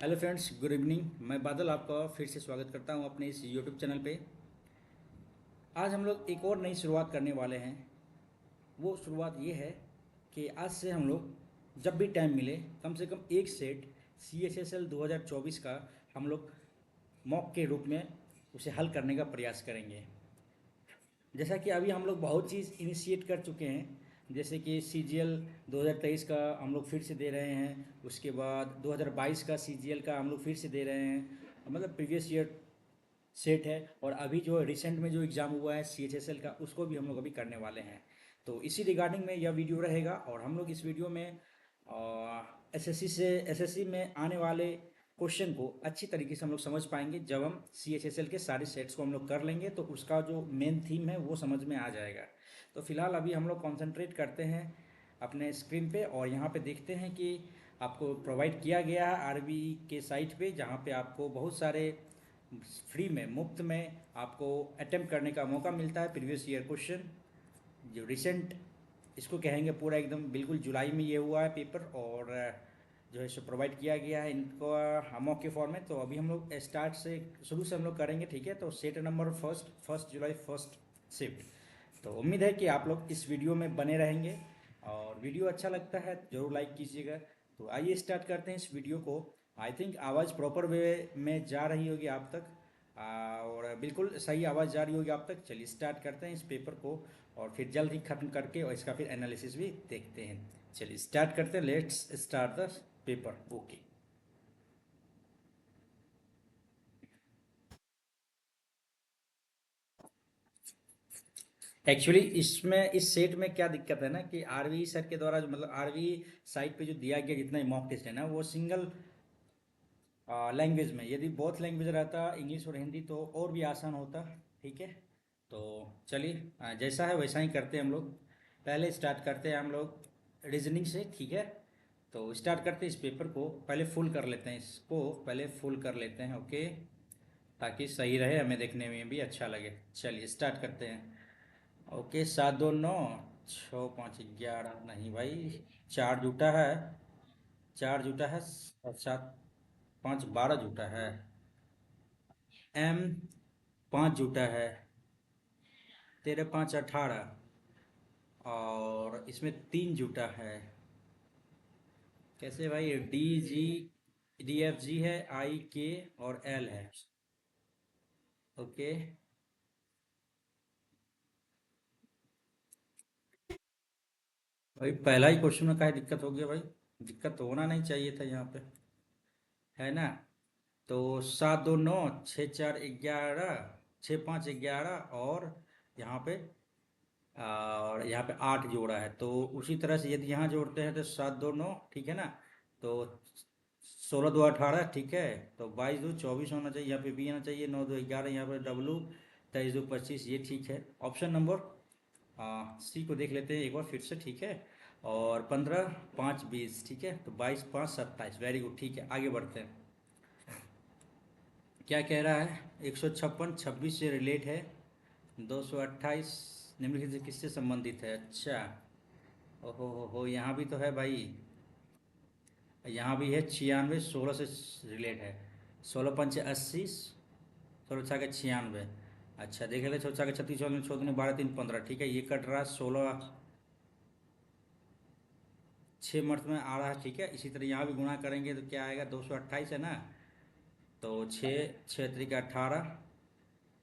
Hello friends, good evening. मैं बादल आपका फिर से स्वागत करता हूं अपने इस यूट्यूब चैनल पे। आज हम लोग एक और नई शुरुआत करने वाले हैं। वो शुरुआत ये है कि आज से हम लोग जब भी टाइम मिले कम से कम एक सेट CHSL 2024 का हम लोग मॉक के रूप में उसे हल करने का प्रयास करेंगे। जैसा कि अभी हम लोग बहुत चीज़ इनिशिएट कर चुके हैं, जैसे कि CGL 2023 का हम लोग फिर से दे रहे हैं। उसके बाद 2022 का CGL का हम लोग फिर से दे रहे हैं, मतलब प्रीवियस ईयर सेट है। और अभी जो रिसेंट में जो एग्ज़ाम हुआ है CHSL का, उसको भी हम लोग अभी करने वाले हैं। तो इसी रिगार्डिंग में यह वीडियो रहेगा। और हम लोग इस वीडियो में SSC में आने वाले क्वेश्चन को अच्छी तरीके से हम लोग समझ पाएंगे। जब हम CHSL के सारे सेट्स को हम लोग कर लेंगे तो उसका जो मेन थीम है वो समझ में आ जाएगा। तो फिलहाल अभी हम लोग कॉन्सेंट्रेट करते हैं अपने स्क्रीन पे, और यहाँ पे देखते हैं कि आपको प्रोवाइड किया गया है RBI के साइट पे, जहाँ पे आपको बहुत सारे फ्री में, मुफ्त में आपको अटेम्प्ट करने का मौका मिलता है। प्रीवियस ईयर क्वेश्चन जो रिसेंट, इसको कहेंगे पूरा एकदम बिल्कुल जुलाई में ये हुआ है पेपर, और जो है सो प्रोवाइड किया गया है इनको मॉक के फॉर्म में। तो अभी हम लोग स्टार्ट से शुरू से हम लोग करेंगे, ठीक है। तो सेट नंबर फर्स्ट जुलाई फर्स्ट शिफ्ट। तो उम्मीद है कि आप लोग इस वीडियो में बने रहेंगे, और वीडियो अच्छा लगता है ज़रूर लाइक कीजिएगा। तो आइए स्टार्ट करते हैं इस वीडियो को। आई थिंक आवाज़ प्रॉपर वे में जा रही होगी आप तक, और बिल्कुल सही आवाज़ जा रही होगी आप तक। चलिए स्टार्ट करते हैं इस पेपर को, और फिर जल्द ही ख़त्म करके और इसका फिर एनालिसिस भी देखते हैं। चलिए स्टार्ट करते हैं, let's start the paper. Okay. Actually इसमें इस सेट में क्या दिक्कत है ना कि RBI सर के द्वारा जो, मतलब RBI साइट पे जो दिया गया जितना मॉक टेस्ट है ना, वो सिंगल लैंग्वेज में, यदि बोथ लैंग्वेज रहता इंग्लिश और हिंदी तो और भी आसान होता, ठीक है। तो चलिए जैसा है वैसा ही करते हैं हम लोग। पहले स्टार्ट करते हैं हम लोग रीजनिंग से, ठीक है। तो स्टार्ट करते हैं इस पेपर को, पहले फुल कर लेते हैं, इसको पहले फुल कर लेते हैं, ओके, ताकि सही रहे, हमें देखने में भी अच्छा लगे। चलिए स्टार्ट करते हैं। ओके, 7 2 9, 6 5 11, नहीं भाई, चार जूटा है, चार जूटा है, और 7 5 12 जूटा है। M 5 जूटा है, 13 5 18, और इसमें 3 जूटा है। कैसे भाई, D G है, I K और L है। ओके भाई, पहला ही क्वेश्चन में काहे दिक्कत हो गया भाई? दिक्कत तो होना नहीं चाहिए था यहाँ पे, है ना। तो 7 2 9, 6 4 11, 6 5 11, और यहाँ पे, और यहाँ पे 8 जोड़ा है। तो उसी तरह से यदि यहाँ जोड़ते हैं तो 7 2 9, ठीक है ना। तो 16 2 18, ठीक है। तो 22 2 24 होना चाहिए, यहाँ पे भी आना चाहिए। 9 2 11, यहाँ पे W, 23 2 25, ये ठीक है। ऑप्शन नंबर C को देख लेते हैं एक बार फिर से, ठीक है। और 15 5 20, ठीक है। तो 22 5 27, वेरी गुड, ठीक है। आगे बढ़ते हैं। क्या कह रहा है? 156 26 से रिलेट है। 228 निम्नलिखित से किससे संबंधित है? अच्छा, ओहो हो, यहाँ भी तो है भाई, यहाँ भी है। 96 16 से रिलेट है। 16 5 80, 16 6 96। अच्छा देख ले, 16 6 36, 14 12 3 15, ठीक है। ये कट रहा 16 6 मर्थ में आ रहा है, ठीक है। इसी तरह यहाँ भी गुणा करेंगे तो क्या आएगा? 228 है ना। तो 6 6 3 18,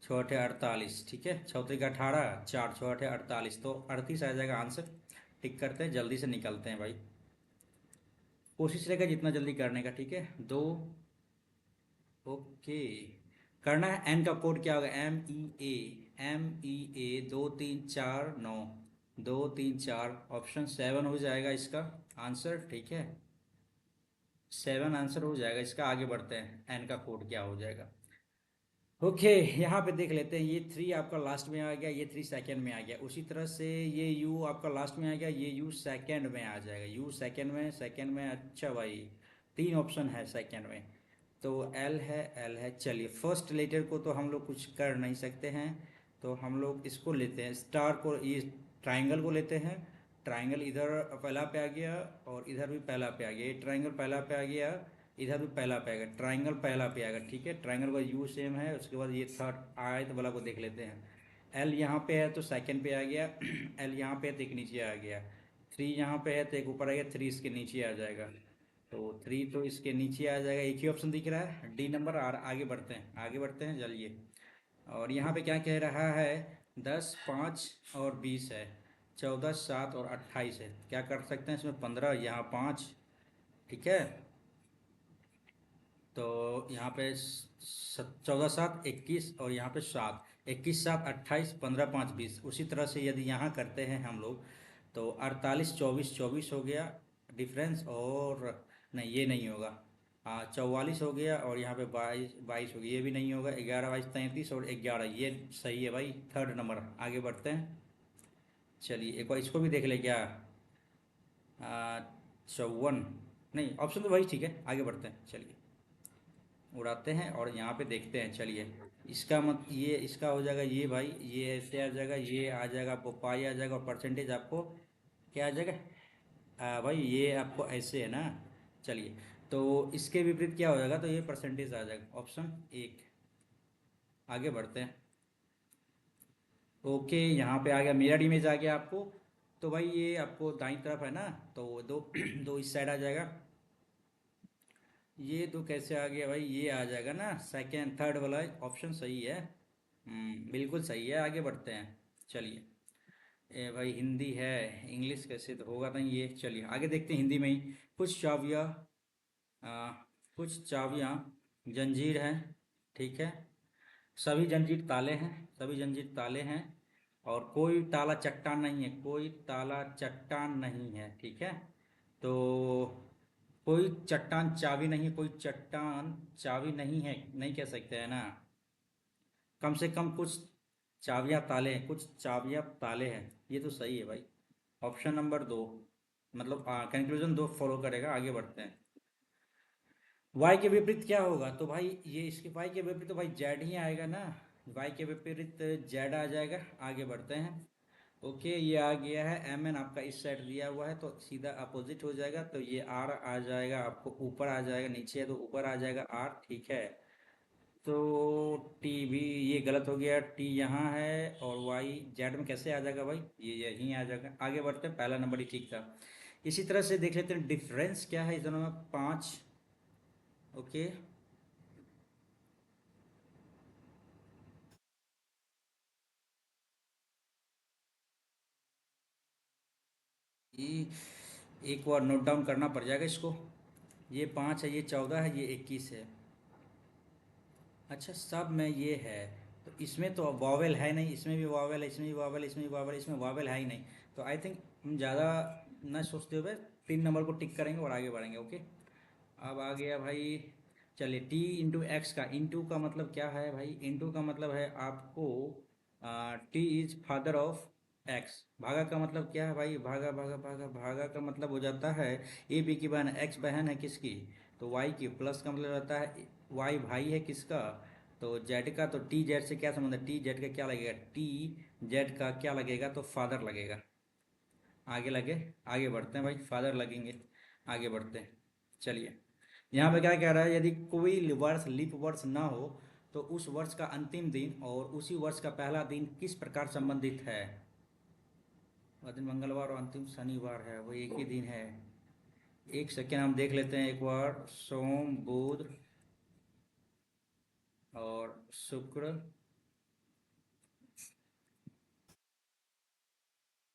6 8 48, ठीक है। 6 3 18, 4 6 8 48, तो 38 आ जाएगा आंसर। टिक करते हैं, जल्दी से निकलते हैं भाई। कोशिश रहेगा जितना जल्दी करने का, ठीक है। दो, ओके, करना है। एन का कोड क्या होगा? M E A, M E A, 2 3 4 9, 2 3 4, option 7 हो जाएगा इसका आंसर, ठीक है। 7 आंसर हो जाएगा इसका। आगे बढ़ते हैं, एन का कोड क्या हो जाएगा। ओके, यहाँ पे देख लेते हैं। ये 3 आपका लास्ट में आ गया, ये 3 सेकेंड में आ गया। उसी तरह से ये U आपका लास्ट में आ गया, ये U सेकेंड में आ जाएगा। U सेकेंड में, सेकेंड में, अच्छा भाई, 3 ऑप्शन है सेकेंड में। तो L है, L है। चलिए फर्स्ट लेटर को तो हम लोग कुछ कर नहीं सकते हैं, तो हम लोग इसको लेते हैं, स्टार को, ये ट्राइंगल को लेते हैं। ट्राइंगल इधर पहला पे आ गया, और इधर भी पहला पे आ गया। ये ट्राइंगल पहला पे आ गया, इधर भी पहला पे आएगा, ट्राइंगल पहला पे आएगा, ठीक है। ट्राइंगल का यू सेम है, उसके बाद ये थर्ड आयत वाला को देख लेते हैं। एल यहाँ पे है तो सेकंड पे आ गया। एल यहाँ पे है तो एक नीचे आ गया। थ्री यहाँ पे है तो एक ऊपर आ गया, थ्री इसके नीचे आ जाएगा। तो थ्री तो इसके नीचे आ जाएगा, एक ही ऑप्शन दिख रहा है डी नंबर। और आगे बढ़ते हैं, आगे बढ़ते हैं, चलिए। और यहाँ पे क्या कह रहा है, 10, 5 और 20 है, 14, 7 और 28 है। क्या कर सकते हैं इसमें, 15, यहाँ 5, ठीक है। तो यहाँ पे 14, 7, 21 और यहाँ पे 7, 21, 7, 28, 15, 5, 20। उसी तरह से यदि यहाँ करते हैं हम लोग तो 48, 24, 24 हो गया डिफरेंस। और नहीं, ये नहीं होगा। 44 हो गया और यहाँ पे 22, 22 हो गया, ये भी नहीं होगा। 11, 22, 33 और 11, ये सही है भाई, थर्ड नंबर। आगे बढ़ते हैं, चलिए एक बार इसको भी देख ले क्या। 54, नहीं ऑप्शन तो वही ठीक है। आगे बढ़ते हैं, चलिए उड़ाते हैं और यहाँ पे देखते हैं, चलिए। इसका मत ये इसका हो जाएगा ये भाई, ये ऐसे आ जाएगा, ये आ जाएगा आपको पाई आ जाएगा, और परसेंटेज आपको क्या आ जाएगा, भाई ये आपको ऐसे है ना। चलिए, तो इसके विपरीत क्या हो जाएगा, तो ये परसेंटेज आ जाएगा, ऑप्शन एक। आगे बढ़ते हैं, ओके यहाँ पे आ गया, मिरर इमेज आ गया आपको। तो भाई ये आपको दाईं तरफ है ना, तो दो दो इस साइड आ जाएगा। ये तो कैसे आ गया भाई, ये आ जाएगा ना, सेकेंड थर्ड वाला ऑप्शन सही है। बिल्कुल सही है। आगे बढ़ते हैं, चलिए। ए भाई हिंदी है, इंग्लिश कैसे तो होगा नहीं ये। चलिए आगे देखते हैं हिंदी में ही। कुछ चाबियाँ, आ, कुछ चाबियाँ जंजीर हैं, ठीक है। सभी जंजीर ताले हैं, सभी जंजीर ताले हैं। और कोई ताला चट्टान नहीं है, कोई ताला चट्टान नहीं है, ठीक है। तो कोई चट्टान चाबी नहीं, कोई चट्टान चाबी नहीं है, नहीं कह सकते हैं ना। कम से कम कुछ चाबियां ताले हैं, कुछ चाबियां ताले हैं, ये तो सही है भाई। ऑप्शन नंबर दो, मतलब कंक्लूजन दो फॉलो करेगा। आगे बढ़ते हैं, वाई के विपरीत क्या होगा, तो भाई ये इसके वाई के विपरीत तो भाई जेड ही आएगा ना। वाई के विपरीत जेड आ जाएगा। आगे बढ़ते हैं, ओके ये आ गया है। एम एन आपका इस साइड दिया हुआ है तो सीधा अपोजिट हो जाएगा, तो ये आर आ जाएगा आपको ऊपर आ जाएगा, नीचे है तो ऊपर आ जाएगा आर, ठीक है। तो टी भी ये गलत हो गया, टी यहाँ है और वाई जेड में कैसे आ जाएगा भाई, ये यहीं आ जाएगा। आगे बढ़ते हैं, पहला नंबर ही ठीक था। इसी तरह से देख लेते हैं डिफरेंस क्या है इस दोनों में, 5, ओके। ये एक बार नोट डाउन करना पड़ जाएगा इसको। ये 5 है, ये 14 है, ये 21 है। अच्छा सब में ये है, तो इसमें तो वावेल है नहीं, इसमें भी वावेल है, इसमें भी वावेल, इसमें भी वावेल, इसमें वावेल है ही नहीं। तो आई थिंक हम ज़्यादा न सोचते हुए 3 नंबर को टिक करेंगे और आगे बढ़ेंगे, ओके। अब आ गया भाई, चलिए टी इंटू एक्स का इंटू का मतलब क्या है भाई, इंटू का मतलब है आपको T is father of x. भागा का मतलब क्या है भाई, भागा भागा भागा, भागा का मतलब हो जाता है ए बी की बहन, एक्स बहन है किसकी, तो वाई की। प्लस का मतलब रहता है वाई भाई है किसका, तो जेड का। तो टी जेड से क्या संबंध है, टी जेड का क्या लगेगा, टी जेड का क्या लगेगा, तो फादर लगेगा। आगे लगे, आगे बढ़ते हैं भाई, फादर लगेंगे। आगे बढ़ते हैं, चलिए। यहाँ पे क्या कह रहा है, यदि कोई वर्ष लीप वर्ष ना हो तो उस वर्ष का अंतिम दिन और उसी वर्ष का पहला दिन किस प्रकार संबंधित है। वह दिन मंगलवार और अंतिम शनिवार है, वो एक ही दिन है। एक सेकेंड हम देख लेते हैं एक बार, सोम, बुध और शुक्र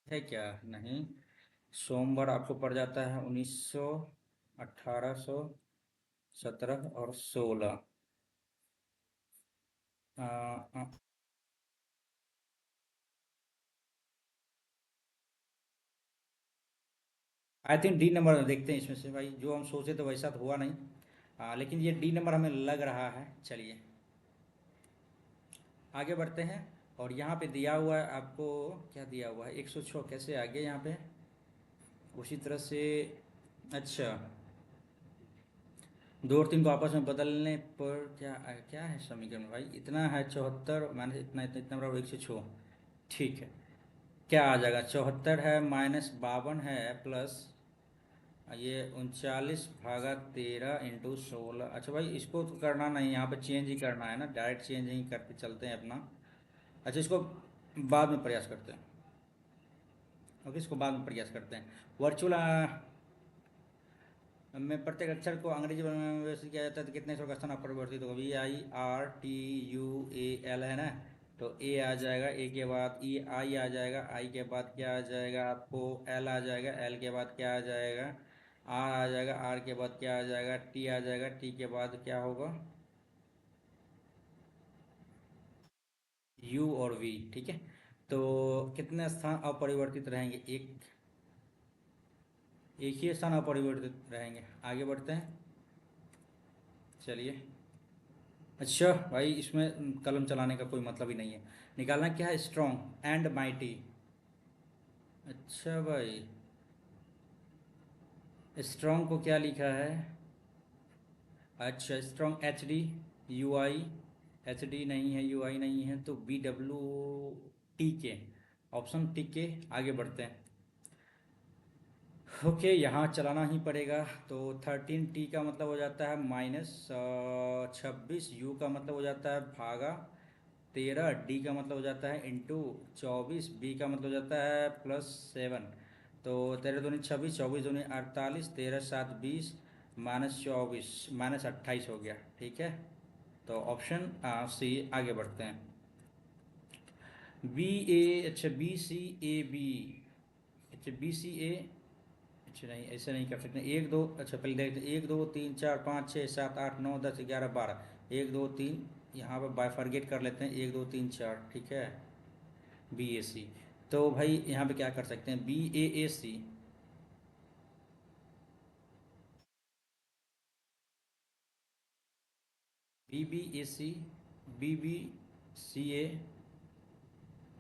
है क्या, नहीं। सोमवार आपको पड़ जाता है 1900, 1800, 17 और 16। आई थिंक डी नंबर देखते हैं इसमें से भाई, जो हम सोचे तो वैसा तो हुआ नहीं। लेकिन ये डी नंबर हमें लग रहा है, चलिए आगे बढ़ते हैं। और यहाँ पे दिया हुआ है आपको, क्या दिया हुआ है, 106 कैसे आ गया यहाँ पे, उसी तरह से। अच्छा, दो और तीन को आपस में बदलने पर क्या क्या है समीकरण भाई, इतना है 74 माइनस इतना इतना इतना बराबर 106, ठीक है। क्या आ जाएगा, 74 है माइनस 52 है प्लस ये 39/13 इंटू 16। अच्छा भाई इसको तो करना नहीं, यहाँ पे चेंज ही करना है ना, डायरेक्ट चेंज ही करके चलते हैं अपना। अच्छा इसको बाद में प्रयास करते हैं। ओके इसको बाद में प्रयास करते हैं। वर्चुअल में प्रत्येक अक्षर को अंग्रेजी में व्यवस्थित किया जाता है तो कितने अक्षर का स्थान अपरिवर्तित होगा। VIRTUAL है ना, तो ए आ जाएगा, ए के बाद ई आई आ जाएगा, आई के बाद क्या आ जाएगा आपको एल आ जाएगा, एल के बाद क्या आ जाएगा आर आ जाएगा, आर के बाद क्या आ जाएगा टी आ जाएगा, टी के बाद क्या होगा यू और वी। ठीक है, तो कितने स्थान अपरिवर्तित रहेंगे, एक ही स्थान अपरिवर्तित रहेंगे। आगे बढ़ते हैं, चलिए। अच्छा भाई इसमें कलम चलाने का कोई मतलब ही नहीं है, निकालना क्या है, स्ट्रॉन्ग एंड माइटी। अच्छा भाई स्ट्रॉन्ग को क्या लिखा है, अच्छा स्ट्रॉन्ग HD UI, HD नहीं है, UI नहीं है, तो BWTK, ऑप्शन टिक के। आगे बढ़ते हैं। ओके यहाँ चलाना ही पड़ेगा। तो 13T का मतलब हो जाता है -26, यू का मतलब हो जाता है भागा 13, डी का मतलब हो जाता है इंटू 24, बी का मतलब हो जाता है +7। तो 13 दूनी 26, 24 दूनी 48, 13 7 20, -24 -28 हो गया। ठीक है, तो ऑप्शन सी। आगे बढ़ते हैं। अच्छा BCAB, अच्छा BCA, अच्छा नहीं ऐसे नहीं कर सकते, एक दो, अच्छा पहले देखते हैं, 1 2 3 4 5 6 7 8 9 10 11 12, 1 2 3, यहाँ पर बायफार्गेट कर लेते हैं, 1 2 3 4। ठीक है, BAC, तो भाई यहाँ पे क्या कर सकते हैं, BAAC, BBAC, BBCA,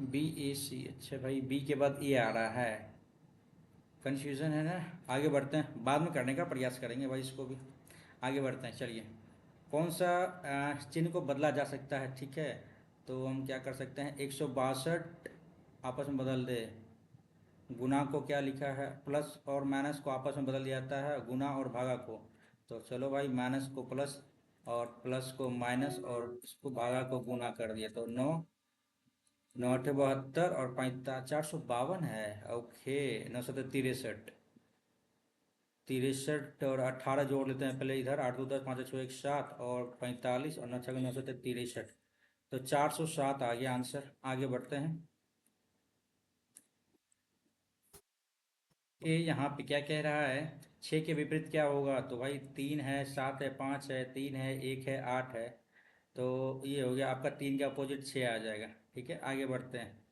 BAC। अच्छा भाई बी के बाद ए आ रहा है, कन्फ्यूज़न है ना। आगे बढ़ते हैं, बाद में करने का प्रयास करेंगे भाई इसको भी। आगे बढ़ते हैं, चलिए। कौन सा चिन्ह को बदला जा सकता है, ठीक है। तो हम क्या कर सकते हैं, 162 आपस में बदल दे, गुना को क्या लिखा है, प्लस और माइनस को आपस में बदल दिया जाता है, गुना और भागा को। तो चलो भाई माइनस को प्लस और प्लस को माइनस और इसको भागा को गुना कर दिया, तो 9 9 8 72 और 452 है। ओके, 9 7 63, 63 और 18 जोड़ लेते हैं पहले इधर, 8 2 10 5 6 1 7 और 45 और 9 6 9 63, तो 407 आ गया आंसर। आगे बढ़ते हैं। ये यहाँ पे क्या कह रहा है, 6 के विपरीत क्या होगा, तो भाई 3 है, 7 है, 5 है, 3 है, 1 है, 8 है, तो ये हो गया आपका 3 का अपोजिट 6 आ जाएगा। ठीक है, आगे बढ़ते हैं।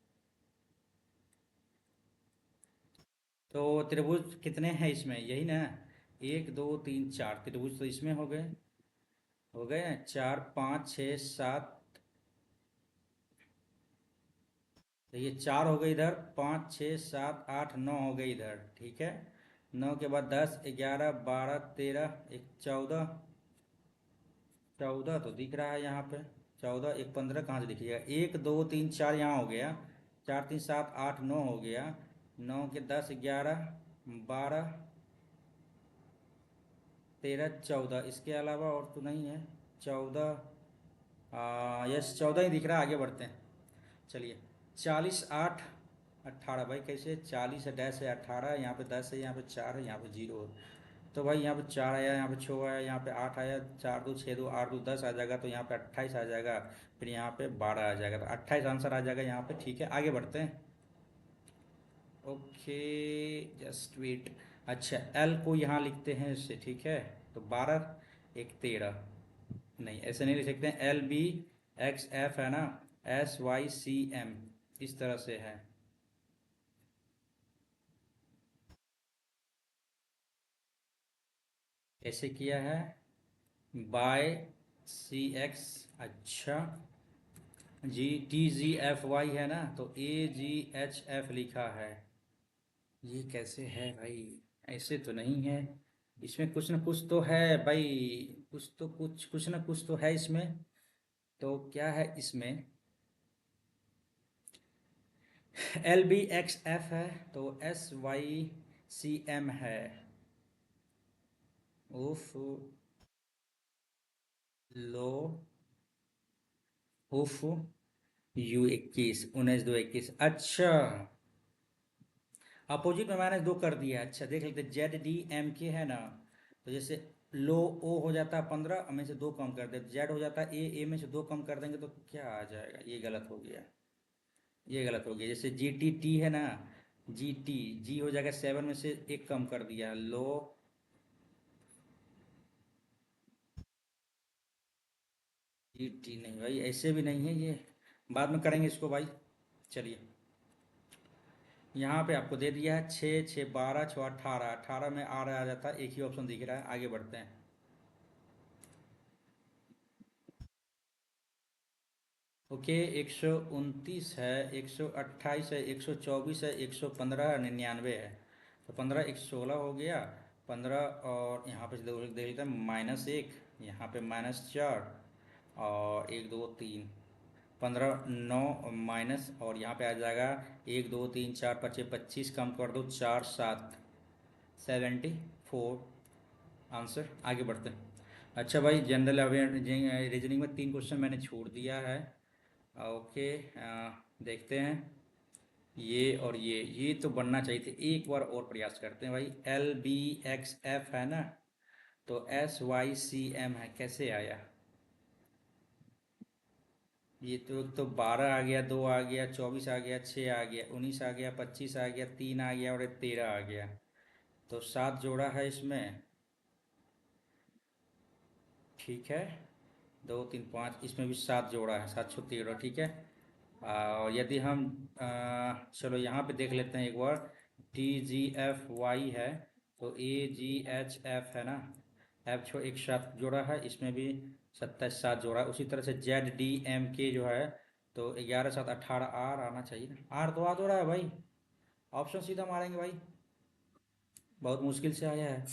तो त्रिभुज कितने हैं इसमें, यही ना, 1 2 3 4 त्रिभुज तो इसमें हो गए 4 5 6 7, तो ये 4 हो गए इधर, 5 6 7 8 9 हो गए इधर। ठीक है, 9 के बाद 10 11 12 13 एक 14, 14 तो दिख रहा है यहाँ पे, 14 एक 15 कहाँ से दिखेगा, 1 2 3 4 यहाँ हो गया, 4 3 7 8 9 हो गया, 9 के 10 11 12 13 14, इसके अलावा और तो नहीं है। 14, यस 14 ही दिख रहा है। आगे बढ़ते हैं, चलिए। 40 8 18, भाई कैसे, 40 है, डैश है, 18 यहाँ पे 10 है, यहाँ पे 4 है, यहाँ पे 0 है, तो भाई यहाँ पे 4 आया, यहाँ पे 6 आया, यहाँ पे 8 आया, 4 2 6 2 8 2 10 आ जाएगा, तो यहाँ पे 28 आ जाएगा, फिर यहाँ पे 12 आ जाएगा, तो 28 आंसर आ जाएगा यहाँ पे। ठीक है, आगे बढ़ते हैं। Okay, just wait. अच्छा एल को यहाँ लिखते हैं इससे, ठीक है, तो 12 एक 13, नहीं ऐसे नहीं लिख सकते हैं, LBXF है ना, SYCM, इस तरह से है। ऐसे किया है, BY CX। अच्छा, TGFY है ना, तो AGHF लिखा है, ये कैसे है भाई, ऐसे तो नहीं है, इसमें कुछ ना कुछ तो है भाई, कुछ तो कुछ ना कुछ तो है इसमें। तो क्या है इसमें, LBXF है, तो SYCM है, उफ, लो, उफ, यू 21, 19 2 21, अच्छा। अपोजिट में माइनस दो कर दिया, अच्छा देख लेते, ZD MK है ना, तो जैसे लो ओ हो जाता है 15 में से दो कम कर दे, जेड हो जाता है ए में से दो कम कर देंगे तो क्या आ जाएगा, ये गलत हो गया, ये गलत हो गया। जैसे GTT है ना, GT, जी हो जाएगा 7 में से एक कम कर दिया, लो, GT नहीं भाई, ऐसे भी नहीं है ये, बाद में करेंगे इसको भाई। चलिए, यहाँ पे आपको दे दिया है 6 6 12 6 18, 18 में आ जाता है, एक ही ऑप्शन दिख रहा है, आगे बढ़ते हैं। ओके, 129 है, 128 है, 124 है, 115 99 है, तो 15 116 हो गया, 15 और यहाँ पे देख लेते हैं, -1, यहाँ पे -4, और 1 2 3, 15 9 माइनस, और यहाँ पे आ जाएगा 1 2 3 4 5 6 25, कम कर दो 4 7, 74 आंसर। आगे बढ़ते हैं। अच्छा भाई, जनरल अवेयर रीजनिंग में 3 क्वेश्चन मैंने छोड़ दिया है। ओके, देखते हैं, ये तो बनना चाहिए थे, एक बार और प्रयास करते हैं भाई। LBXF है ना, तो SYCM है, कैसे आया? ये तो 12 आ गया, 2 आ गया, 24 आ गया, 6 आ गया, 19 आ गया, 25 आ गया, 3 आ गया, और 13 आ गया, तो 7 जोड़ा है इसमें। ठीक है, 2 3 5, इसमें भी 7 जोड़ा है, 7 6 13, ठीक है। और यदि हम चलो यहाँ पे देख लेते हैं एक बार, TGFY है, तो AGHF है ना, एफ छो एक 7 जोड़ा है, इसमें भी 27 7 जोड़ा है। उसी तरह से ZDMK जो है, तो 11 7 18, आर आना चाहिए ना, आर तो आ तो रहा है भाई, ऑप्शन सीधा मारेंगे भाई, बहुत मुश्किल से आया है।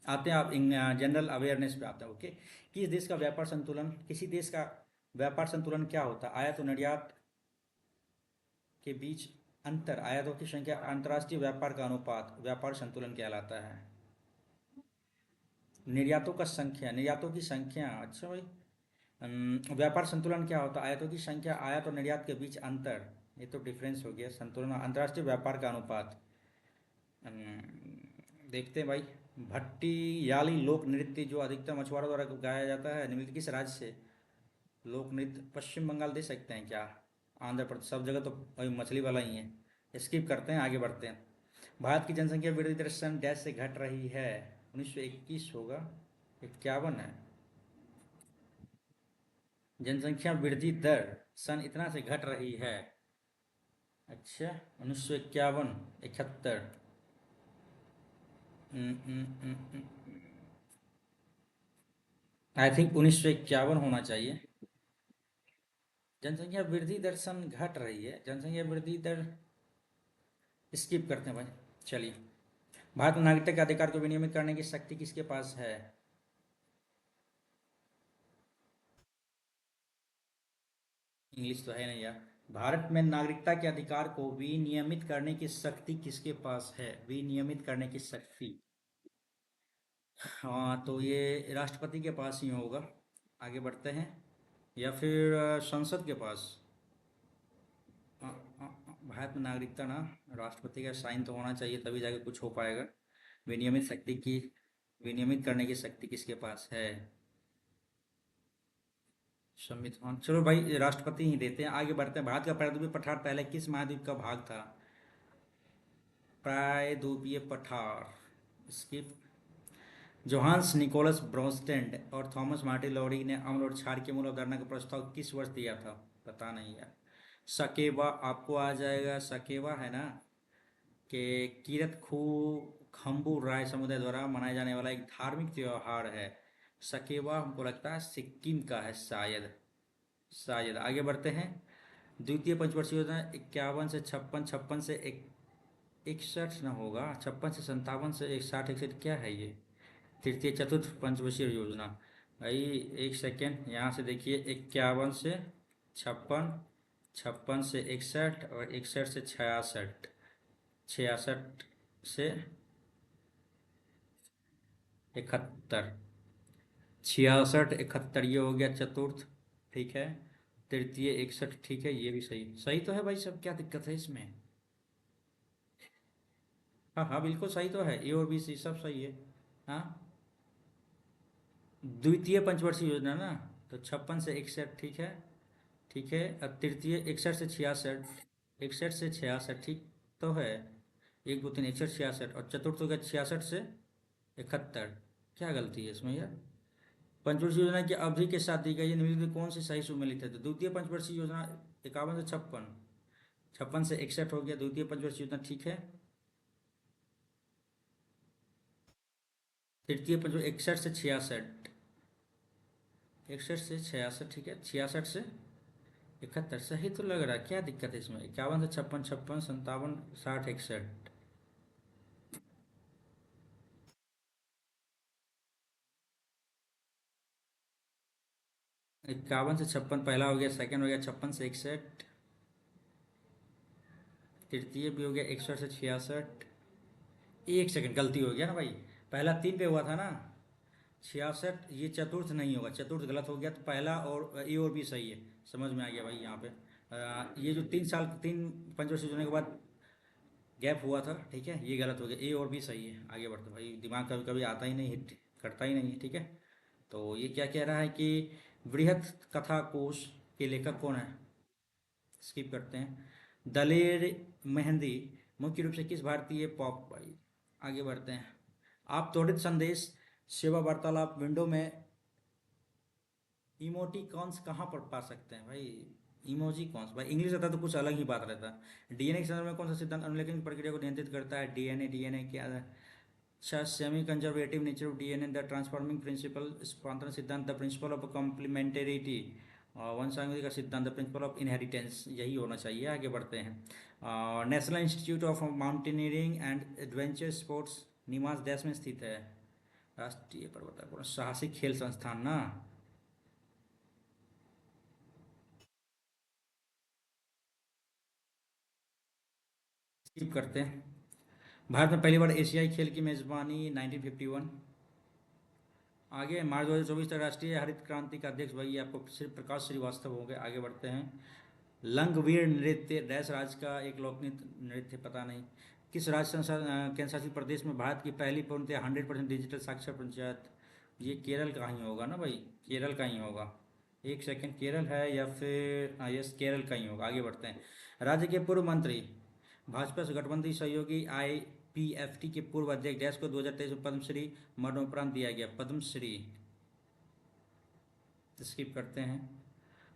आते हैं आप जनरल अवेयरनेस पे आते हैं। ओके, किस देश का व्यापार संतुलन, किसी देश का व्यापार संतुलन क्या होता है? आयात और निर्यात के बीच अंतर, आयातों की संख्या, अंतर्राष्ट्रीय व्यापार का अनुपात व्यापार संतुलन कहलाता है। निर्यातों का संख्या, निर्यातों की संख्या, अच्छा भाई। व्यापार संतुलन क्या होता है? आयातों की संख्या, आयात और निर्यात के बीच अंतर, ये तो डिफरेंस हो गया। संतुलन, अंतर्राष्ट्रीय व्यापार का अनुपात। देखते हैं भाई, भट्टियाली लोक नृत्य जो अधिकतर मछुआरों द्वारा गाया जाता है, निम्नलिखित किस राज्य से? लोक नृत्य पश्चिम बंगाल दे सकते हैं क्या? आंध्र प्रदेश, सब जगह तो भाई मछली वाला ही है। स्किप करते हैं, आगे बढ़ते हैं। भारत की जनसंख्या वृद्धि दर सन डैश से घट रही है, 1921 होगा, 51 है। जनसंख्या वृद्धि दर सन इतना से घट रही है, अच्छा, 1951, 71, आई थिंक 1951 होना चाहिए। जनसंख्या वृद्धि दर सन घट रही है, जनसंख्या वृद्धि दर, स्किप करते हैं भाई। चलिए, भारत में नागरिकता के अधिकार को विनियमित करने की शक्ति किसके पास है? इंग्लिश तो है नहीं यार। भारत में नागरिकता के अधिकार को विनियमित करने की शक्ति किसके पास है? विनियमित करने की शक्ति, हाँ, तो ये राष्ट्रपति के पास ही होगा। आगे बढ़ते हैं, या फिर संसद के पास। भारत में नागरिकता ना, राष्ट्रपति का साइन तो होना चाहिए, तभी जाके कुछ हो पाएगा। विनियमित शक्ति की, विनियमित करने की शक्ति किसके पास है? संविधान, चलो भाई राष्ट्रपति ही देते हैं। आगे बढ़ते हैं। भारत का प्रायद्वीपीय पठार पहले किस महाद्वीप का भाग था? प्रायद्वीपीय पठार, स्किप। जोहान्स निकोलस ब्रोंस्टेड और थॉमस मार्टी लौरी ने अम्ल और क्षार की मूल अवधारणा का प्रस्ताव किस वर्ष दिया था? पता नहीं यार। सकेवा आपको आ जाएगा, सकेवा है ना, कि किरत खू खम्बू राय समुदाय द्वारा मनाया जाने वाला एक धार्मिक त्योहार है। सकेवा हमको लगता है सिक्किम का है शायद, शायद। आगे बढ़ते हैं। द्वितीय पंचवर्षीय योजना 51 से 56, 56 से 61 ना होगा, 56 से 57 से 61 61, क्या है ये? तृतीय चतुर्थ पंचवर्षीय योजना, भाई एक सेकेंड, यहाँ से देखिए, 51 से 56, 56 से 61, और 61 से 66, 66 से 71, 66, 71 ये हो गया चतुर्थ। ठीक है। तृतीय 61, ठीक है, ये भी सही सही तो है भाई, सब क्या दिक्कत है इसमें? हाँ हाँ बिल्कुल सही तो है, ए और बी सी सब सही है। हाँ, द्वितीय पंचवर्षीय योजना ना, तो 56 से 61, ठीक है। ठीक है, अब तृतीय 61 से 66, 61 से 66, ठीक तो है। 1 2 3 61 66, और चतुर्थ हो गया 66 से 71। क्या गलती है इसमें यार? पंचवर्षीय योजना की अवधि के साथ दी गई निम्नलिखित में कौन सी सही सुमेलित है? तो द्वितीय पंचवर्षीय योजना 51 से 56, 56 से 61 हो गया द्वितीय पंचवर्षीय योजना, ठीक है। तृतीय पंचवर्षीय 61 से 66, 61 से 66, ठीक है। 66 से 71 सही तो लग रहा है, क्या दिक्कत है इसमें? 51 से 56, 56, 57, 60, 61। 51 से 56 पहला हो गया, सेकंड हो गया 56 से 61, तृतीय भी हो गया 61 से 66। एक सेकंड गलती हो गया ना भाई, पहला 3 पे हुआ था ना। 66 ये चतुर्थ नहीं होगा, चतुर्थ गलत हो गया, तो पहला और ए और बी सही है। समझ में आ गया भाई यहाँ पे। ये जो 3 साल 3 पंचवर्षीय होने के बाद गैप हुआ था, ठीक है, ये गलत हो गया, ए और बी सही है। आगे बढ़ते भाई, दिमाग कभी कभी आता ही नहीं, हिट करता ही नहीं है, ठीक है। तो ये क्या कह रहा है कि बृहत कथा कोश के लेखक कौन है? स्किप करते हैं। दलेर मेहंदी मुख्य रूप से किस भारतीय पॉप भाई? आगे बढ़ते हैं। आप त्वरित संदेश सेवा वार्तालाप विंडो में इमोटिकॉन्स कहाँ पर पा सकते हैं भाई? इमोजी कॉन्स भाई, इंग्लिश रहता तो कुछ अलग ही बात रहता। डीएनए के संदर्भ में कौन सा सिद्धांत अनुलेखन की प्रक्रिया को नियंत्रित करता है? डीएनए क्या? अच्छा, semi conservative nature of DNA, the transforming principle, रूपांतरण सिद्धांत, द प्रिंसिपल ऑफ कॉम्प्लीमेंटेरिटी, और वंशानुगति का सिद्धांत, द प्रिंसिपल ऑफ इनहेरिटेंस, यही होना चाहिए। आगे बढ़ते हैं। National institute of mountaineering and adventure sports NIMAS देश में स्थित है। राष्ट्रीय पर्वतारोहण साहसिक खेल संस्थान ना। स्किप करते हैं। भारत में पहली बार एशियाई खेल की मेजबानी 1951। आगे मार्च 2024 तक राष्ट्रीय हरित क्रांति का अध्यक्ष भाई आपको श्री प्रकाश श्रीवास्तव हो गए। आगे बढ़ते हैं। लंगवीर नृत्य डैश राज्य का एक लोकनृत्य नृत्य, पता नहीं। किस राज्य केंद्र शासित प्रदेश में भारत की पहली पूर्णतः 100% डिजिटल साक्षर पंचायत? ये केरल का ही होगा ना भाई, केरल का ही होगा। एक सेकंड, केरल है या फिर, हाँ यस, केरल का ही होगा। आगे बढ़ते हैं। राज्य के पूर्व मंत्री, भाजपा से गठबंधन सहयोगी आईपीएफटी के पूर्व अध्यक्ष डैश को 2023 में पद्मश्री मरणोपरांत दिया गया? पद्मश्री। स्किप करते हैं।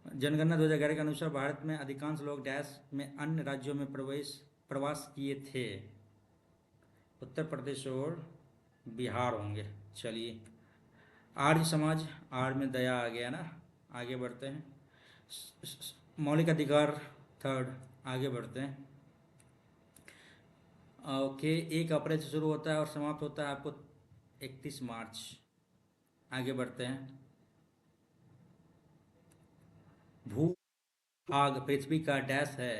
जनगणना 2011 के अनुसार भारत में अधिकांश लोग डैश में अन्य राज्यों में प्रवास किए थे? उत्तर प्रदेश और बिहार होंगे। चलिए। आर्य समाज, आर्य में दया आ गया ना। आगे बढ़ते हैं। मौलिक अधिकार थर्ड। आगे बढ़ते हैं। ओके, 1 अप्रैल से शुरू होता है और समाप्त होता है आपको 31 मार्च। आगे बढ़ते हैं। भू भाग पृथ्वी का डैश है?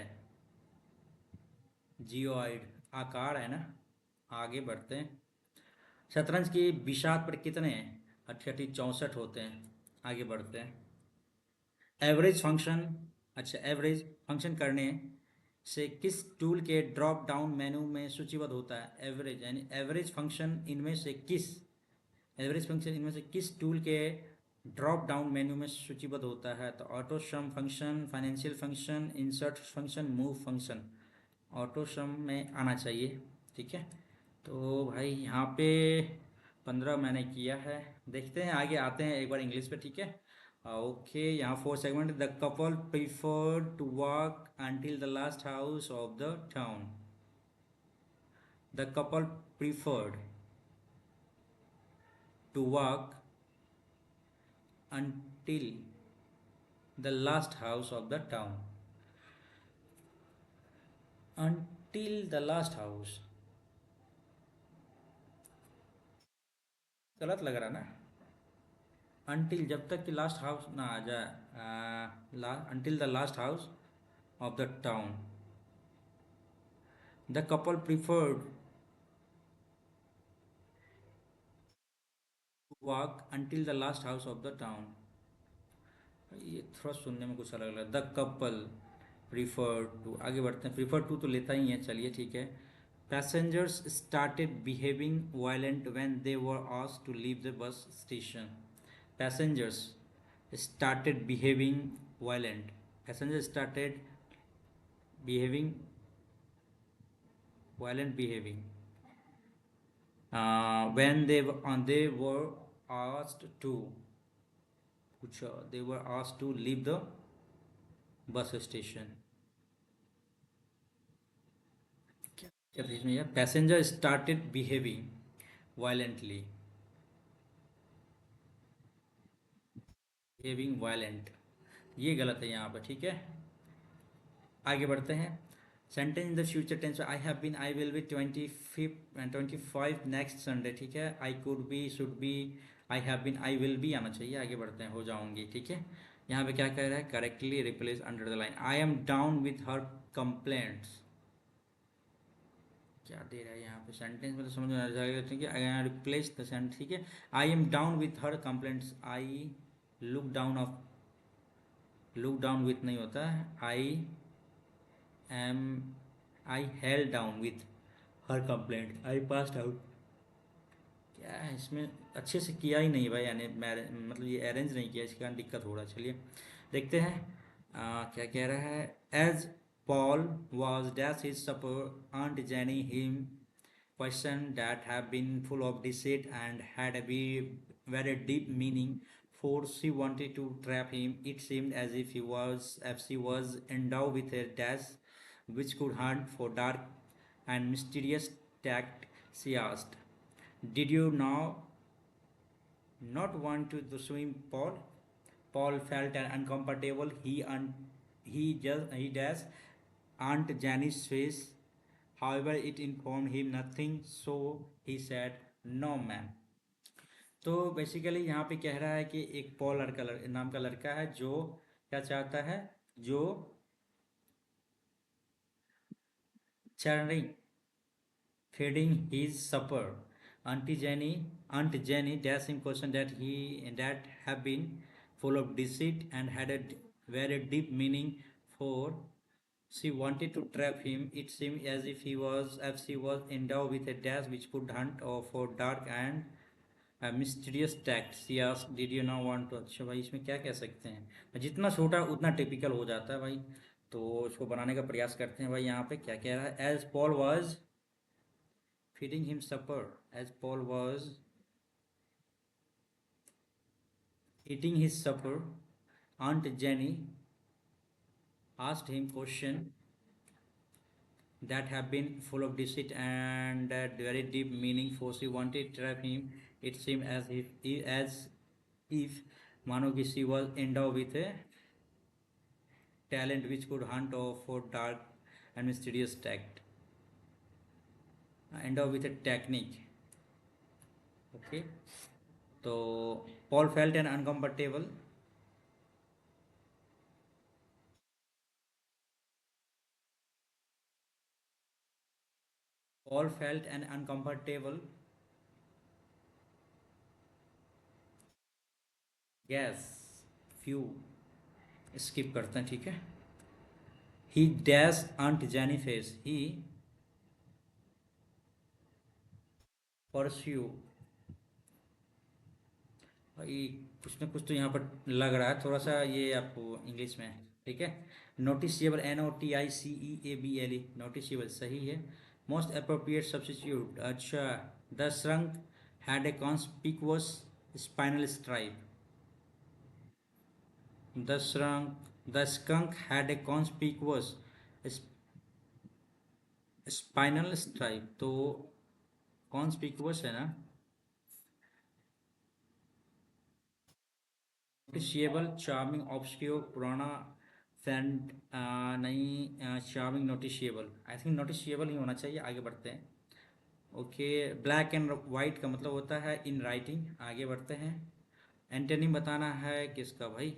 जियोइड आकार है ना। आगे बढ़ते हैं। शतरंज की बिशात पर कितने अठ्ठी 64 होते हैं? आगे बढ़ते हैं। एवरेज फंक्शन, अच्छा एवरेज फंक्शन करने से किस टूल के ड्रॉप डाउन मेनू में सूचीबद्ध होता है? एवरेज यानी एवरेज फंक्शन इनमें से किस, एवरेज फंक्शन इनमें से किस टूल के ड्रॉप डाउन मेनू में सूचीबद्ध होता है? तो ऑटो सम function, financial function, insert function, move function. Auto सम में आना चाहिए, ठीक है। तो भाई यहाँ पे 15 मैंने किया है। देखते हैं आगे आते हैं एक बार इंग्लिश पे, ठीक है। ओके, यहाँ 4 segment. The couple preferred to walk until the last house of the town. The couple preferred to walk until the last house of the town, until the last house, गलत लग रहा ना। until जब तक कि last house ना आ जाए, until the last house of the town, the couple preferred walk until the last house of the town. ये थोड़ा सुनने में कुछ अलग लग रहा है। द कपल प्रीफर टू, आगे बढ़ते हैं। प्रीफर टू तो लेता ही है, चलिए ठीक है। Passengers started behaving violent when they were asked to leave the bus station. Passengers started behaving violent, passengers started behaving violent behaving when they were asked to कुछ they were asked to leave the bus station। क्या था इसमें? यार passenger started behaving violently, behaving violent, ये गलत है यहाँ पे, ठीक है। आगे बढ़ते हैं। Sentence in the future tense, I have been, I will be 25 next Sunday, ठीक है। I could be, should be, I have been, I will be आना चाहिए। आगे बढ़ते हैं, हो जाऊंगी, ठीक है। यहाँ पे क्या कह रहा है? Correctly replace under the line, I am down with her complaints. क्या दे रहा है यहाँ पे? सेंटेंस में तो समझ में आ जाएगा, ठीक है। आई रिप्लेस द सेंटेंस, ठीक है। I am down with her complaints, I look down of, look down with नहीं होता है, I am, I held down with her complaint, I passed out. क्या है इसमें? अच्छे से किया ही नहीं भाई, यानी मतलब ये अरेंज नहीं किया, इसके कारण दिक्कत हो रहा है। चलिए देखते हैं क्या कह रहा है। As Paul was dash his supper aunt Jenny him question that have been full of deceit and had a very deep meaning, for she wanted to trap him. It seemed as if she was endowed with a dash which could hunt for dark and mysterious tact. She asked, "Did you now not want to swim, Paul?" Paul felt uncomfortable. He dashed Aunt Janie's face. However, it informed him nothing, so he said, "No, ma'am." तो basically यहाँ पे कह रहा है कि एक Paul नाम का लड़का है जो क्या चाहता है, जो चरनिंग feeding his supper. Aunt Jenny dashed him question that have been full of deceit and had a very deep meaning, for she wanted to trap him. It seemed as she was endowed with a dash which could hunt for dark and mysterious tact. She asked, did you now want to. अच्छा भाई, इसमें क्या कह सकते हैं? जितना छोटा उतना टिपिकल हो जाता है भाई, तो इसको बनाने का प्रयास करते हैं भाई। यहाँ पे क्या कह रहा है? As Paul was feeding him supper, as Paul was eating his supper, Aunt Jenny asked him question that have been full of deceit and very deep meaning, for she wanted to trap him. It seemed as if Manogi she was endowed with a talent which could hunt for dark and mysterious tact, endowed with a technique. Okay, so Paul felt an uncomfortable. Paul felt an uncomfortable gas few, skip करते हैं, ठीक है। He dash aunt Jenny face, he pursue. भाई कुछ ना कुछ तो यहाँ पर लग रहा है थोड़ा सा, ये आपको इंग्लिश में, ठीक है। नोटिसेबल, NOTICEABLE, नोटिसेबल सही है। मोस्ट अप्रोप्रिएट सब्स्टिट्यूट, अच्छा। The shrunk had a conspicuous spinal stripe. The skunk had a conspicuous spinal stripe, तो कॉन्स्पिकुअस है ना। नोटिशिएबल, चार्मिंग, ऑब्सक्योर, पुराना, फैंड, नहीं, चार्मिंग, नोटिशिएबल, आई थिंक नोटिशिएबल ही होना चाहिए। आगे बढ़ते हैं। ओके, ब्लैक एंड वाइट का मतलब होता है इन राइटिंग। आगे बढ़ते हैं। एंटोनिम बताना है किसका भाई?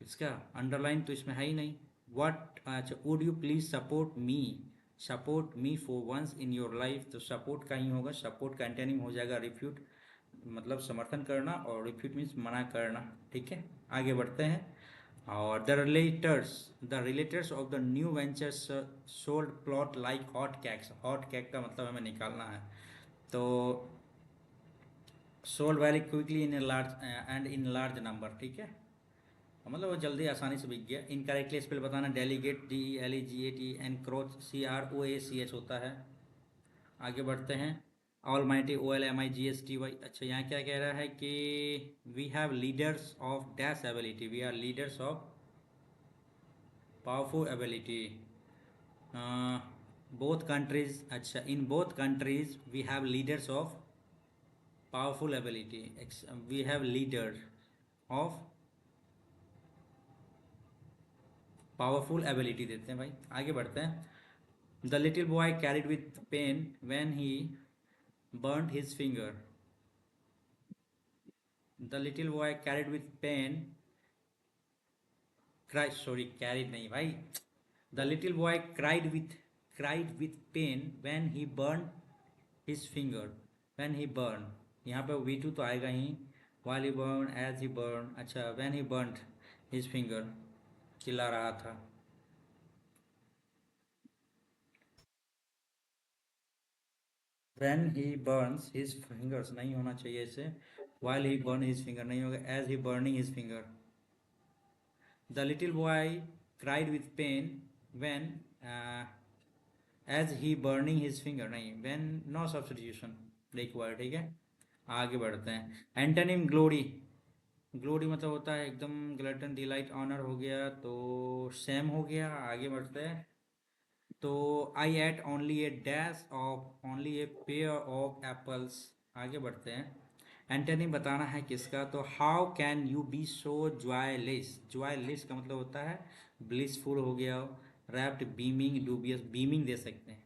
इसका अंडरलाइन तो इसमें है ही नहीं। व्हाट, अच्छा, would you please support me, support me for once in your life, तो सपोर्ट का ही होगा। सपोर्ट का एंटोनिम हो जाएगा रिफ्यूट। मतलब समर्थन करना, और रिफ्यूट मीन्स मना करना। ठीक है, आगे बढ़ते हैं। और the realtors of the new ventures sold plot like hot cakes. Hot cake का मतलब हमें निकालना है, तो sold very quickly in large and in large number. ठीक है, मतलब वो जल्दी आसानी से बिक गया। इनकरेक्टली स्पेल बताना, delegate DELEGATE and croach CROACH होता है। आगे बढ़ते हैं। All mighty OLMIGSTY। अच्छा, यहाँ क्या कह रहा है कि we have leaders of dash ability, we are leaders of powerful ability both countries. अच्छा, in both countries we have leaders of powerful ability, we have leader of powerful ability देते हैं भाई। आगे बढ़ते हैं। The little boy carried with pain when he burned his finger। The little boy carried with pain, cried, sorry carried नहीं भाई, the little boy cried with pain when he burn his finger. When he burn, यहाँ पे V2 तो आएगा ही। while he burned, as he burned, अच्छा when he burnt his finger, चिल्ला रहा था। when he burns his fingers नहीं होना चाहिए इसे, while he burn his finger नहीं होगा, as he burning his finger। the little boy cried with pain when as he burning his finger नहीं, when no substitution required। ठीक है, आगे बढ़ते हैं। Antonym glory. ग्लोरी मतलब होता है एकदम ग्लटन, डिलाइट, ऑनर हो गया, तो सेम हो गया। आगे बढ़ते हैं। तो I ate only a dash of, only a pair of apples. आगे बढ़ते हैं। एंटोनिम बताना है किसका, तो how can you be so joyless. Joyless का मतलब होता है ब्लिसफुल हो गया, रैप्ड, बीमिंग, डूबियस, बीमिंग दे सकते हैं।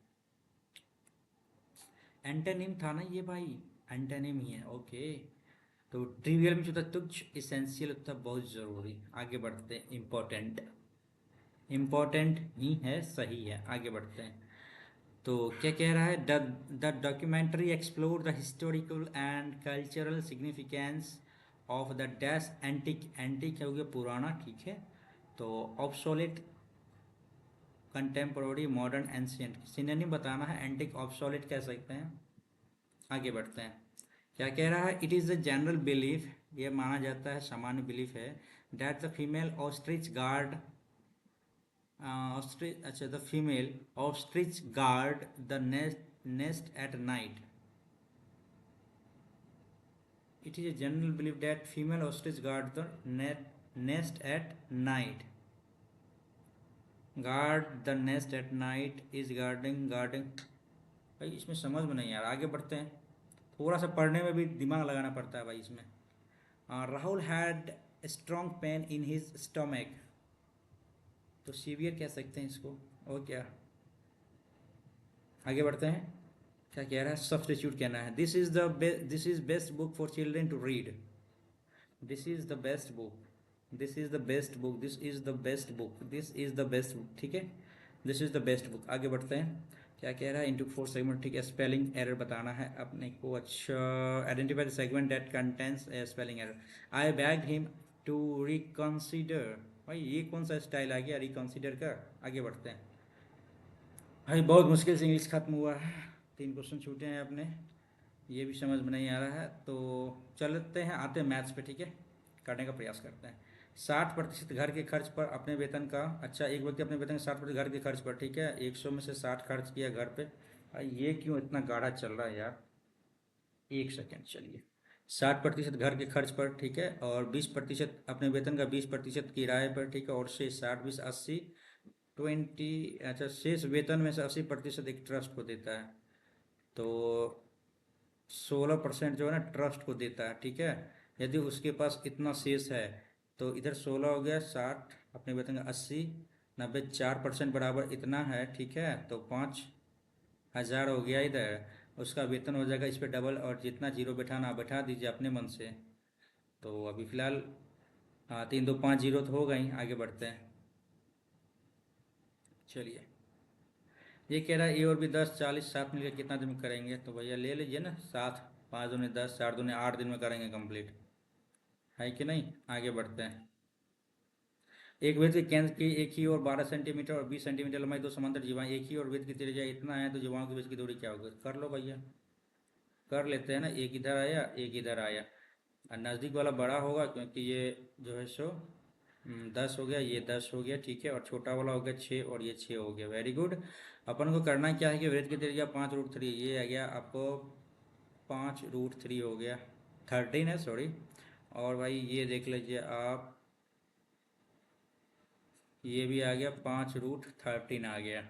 एंटोनिम था ना ये भाई, एंटोनिम ही है। ओके, तो ट्रिवियल में जो होता है तुच्छ, इसेंशियल होता है बहुत ज़रूरी। आगे बढ़ते हैं। इम्पोर्टेंट, इम्पोर्टेंट ही है, सही है। आगे बढ़ते हैं। तो क्या कह रहा है, the documentary explore the historical and cultural significance of the dash antique. Antique हो गया पुराना, ठीक है, तो obsolete, contemporary, modern, ancient. Synonym बताना है, एंटिक, ऑब्सोलेट कह सकते हैं। आगे बढ़ते हैं। क्या कह रहा है, it is the general belief, ये माना जाता है, सामान्य बिलीफ है, that the female ostrich guard, ostrich, अच्छा, the female ostrich guard the nest at night. It is a general belief that female ostrich guard the nest at night। guard the nest at night is guarding। भाई इसमें समझ में नहीं आ रहा, आगे बढ़ते हैं। थोड़ा सा पढ़ने में भी दिमाग लगाना पड़ता है भाई इसमें। Rahul had strong pain in his stomach, तो सीवियर कह सकते हैं इसको। और क्या, आगे बढ़ते हैं। क्या कह रहा है, सब्स्टिट्यूट कहना है। This is best book for children to read. This is the best book, this is the best book, this is the best book, this is the best book. ठीक है, this is the best book. आगे बढ़ते हैं। क्या कह रहा है, into 4 segment. ठीक है, स्पेलिंग एरर बताना है अपने को। अच्छा, identify the segment that contains a spelling error. I begged him to reconsider. भाई ये कौन सा स्टाइल आ गया रिकंसिडर का। आगे बढ़ते हैं। भाई बहुत मुश्किल से इंग्लिश खत्म हुआ है, 3 क्वेश्चन छूटे हैं अपने, ये भी समझ में नहीं आ रहा है। तो चलते हैं, आते हैं मैथ्स पे। ठीक है, करने का प्रयास करते हैं। 60% घर के खर्च पर अपने वेतन का। अच्छा, एक व्यक्ति अपने वेतन का 60% घर के खर्च पर, ठीक है, 100 में से 60 खर्च किया घर पे। भाई ये क्यों इतना गाढ़ा चल रहा है यार, एक सेकेंड, चलिए। 60% घर के खर्च पर, ठीक है, और 20% अपने वेतन का 20% किराए पर, ठीक है, और शेष 60, 20, 80, 20। अच्छा, शेष वेतन में से 80% एक ट्रस्ट को देता है, तो 16% जो है ना ट्रस्ट को देता है। ठीक है, यदि उसके पास इतना शेष है, तो इधर 16 हो गया, 60 अपने वेतन का, 80, 90, 4% बराबर इतना है। ठीक है, तो 5,000 हो गया इधर, उसका वेतन हो जाएगा इस पर डबल, और जितना जीरो बैठाना बैठा दीजिए अपने मन से। तो अभी फ़िलहाल 3, 2, 5 जीरो तो हो गई। आगे बढ़ते हैं, चलिए। ये कह रहा है ए और बी 10, 40, 7 मिलकर कितना दिन में करेंगे, तो भैया ले लीजिए ना 7। 5 दूनी 10, 4 दूनी 8 दिन में करेंगे कंप्लीट, है कि नहीं। आगे बढ़ते हैं। एक वृत्त के केंद्र की एक ही और 12 सेंटीमीटर और 20 सेंटीमीटर लंबाई दो समांतर जीवाएं, एक ही और वृत्त की त्रिज्या इतना है, तो जीवाओं के बीच की दूरी क्या होगी। कर लो भैया, कर लेते हैं ना। एक इधर आया, एक इधर आया, और नज़दीक वाला बड़ा होगा क्योंकि ये जो है सो 10 हो गया, ये 10 हो गया, ठीक है। और छोटा वाला हो गया 6, और ये 6 हो गया। Very good. अपन को करना क्या है कि वृत्त की त्रिज्या 5√3, ये आ गया आपको 5√3 हो गया, 13 है सॉरी। और भाई ये देख लीजिए आप, ये भी आ गया 5√13 आ गया।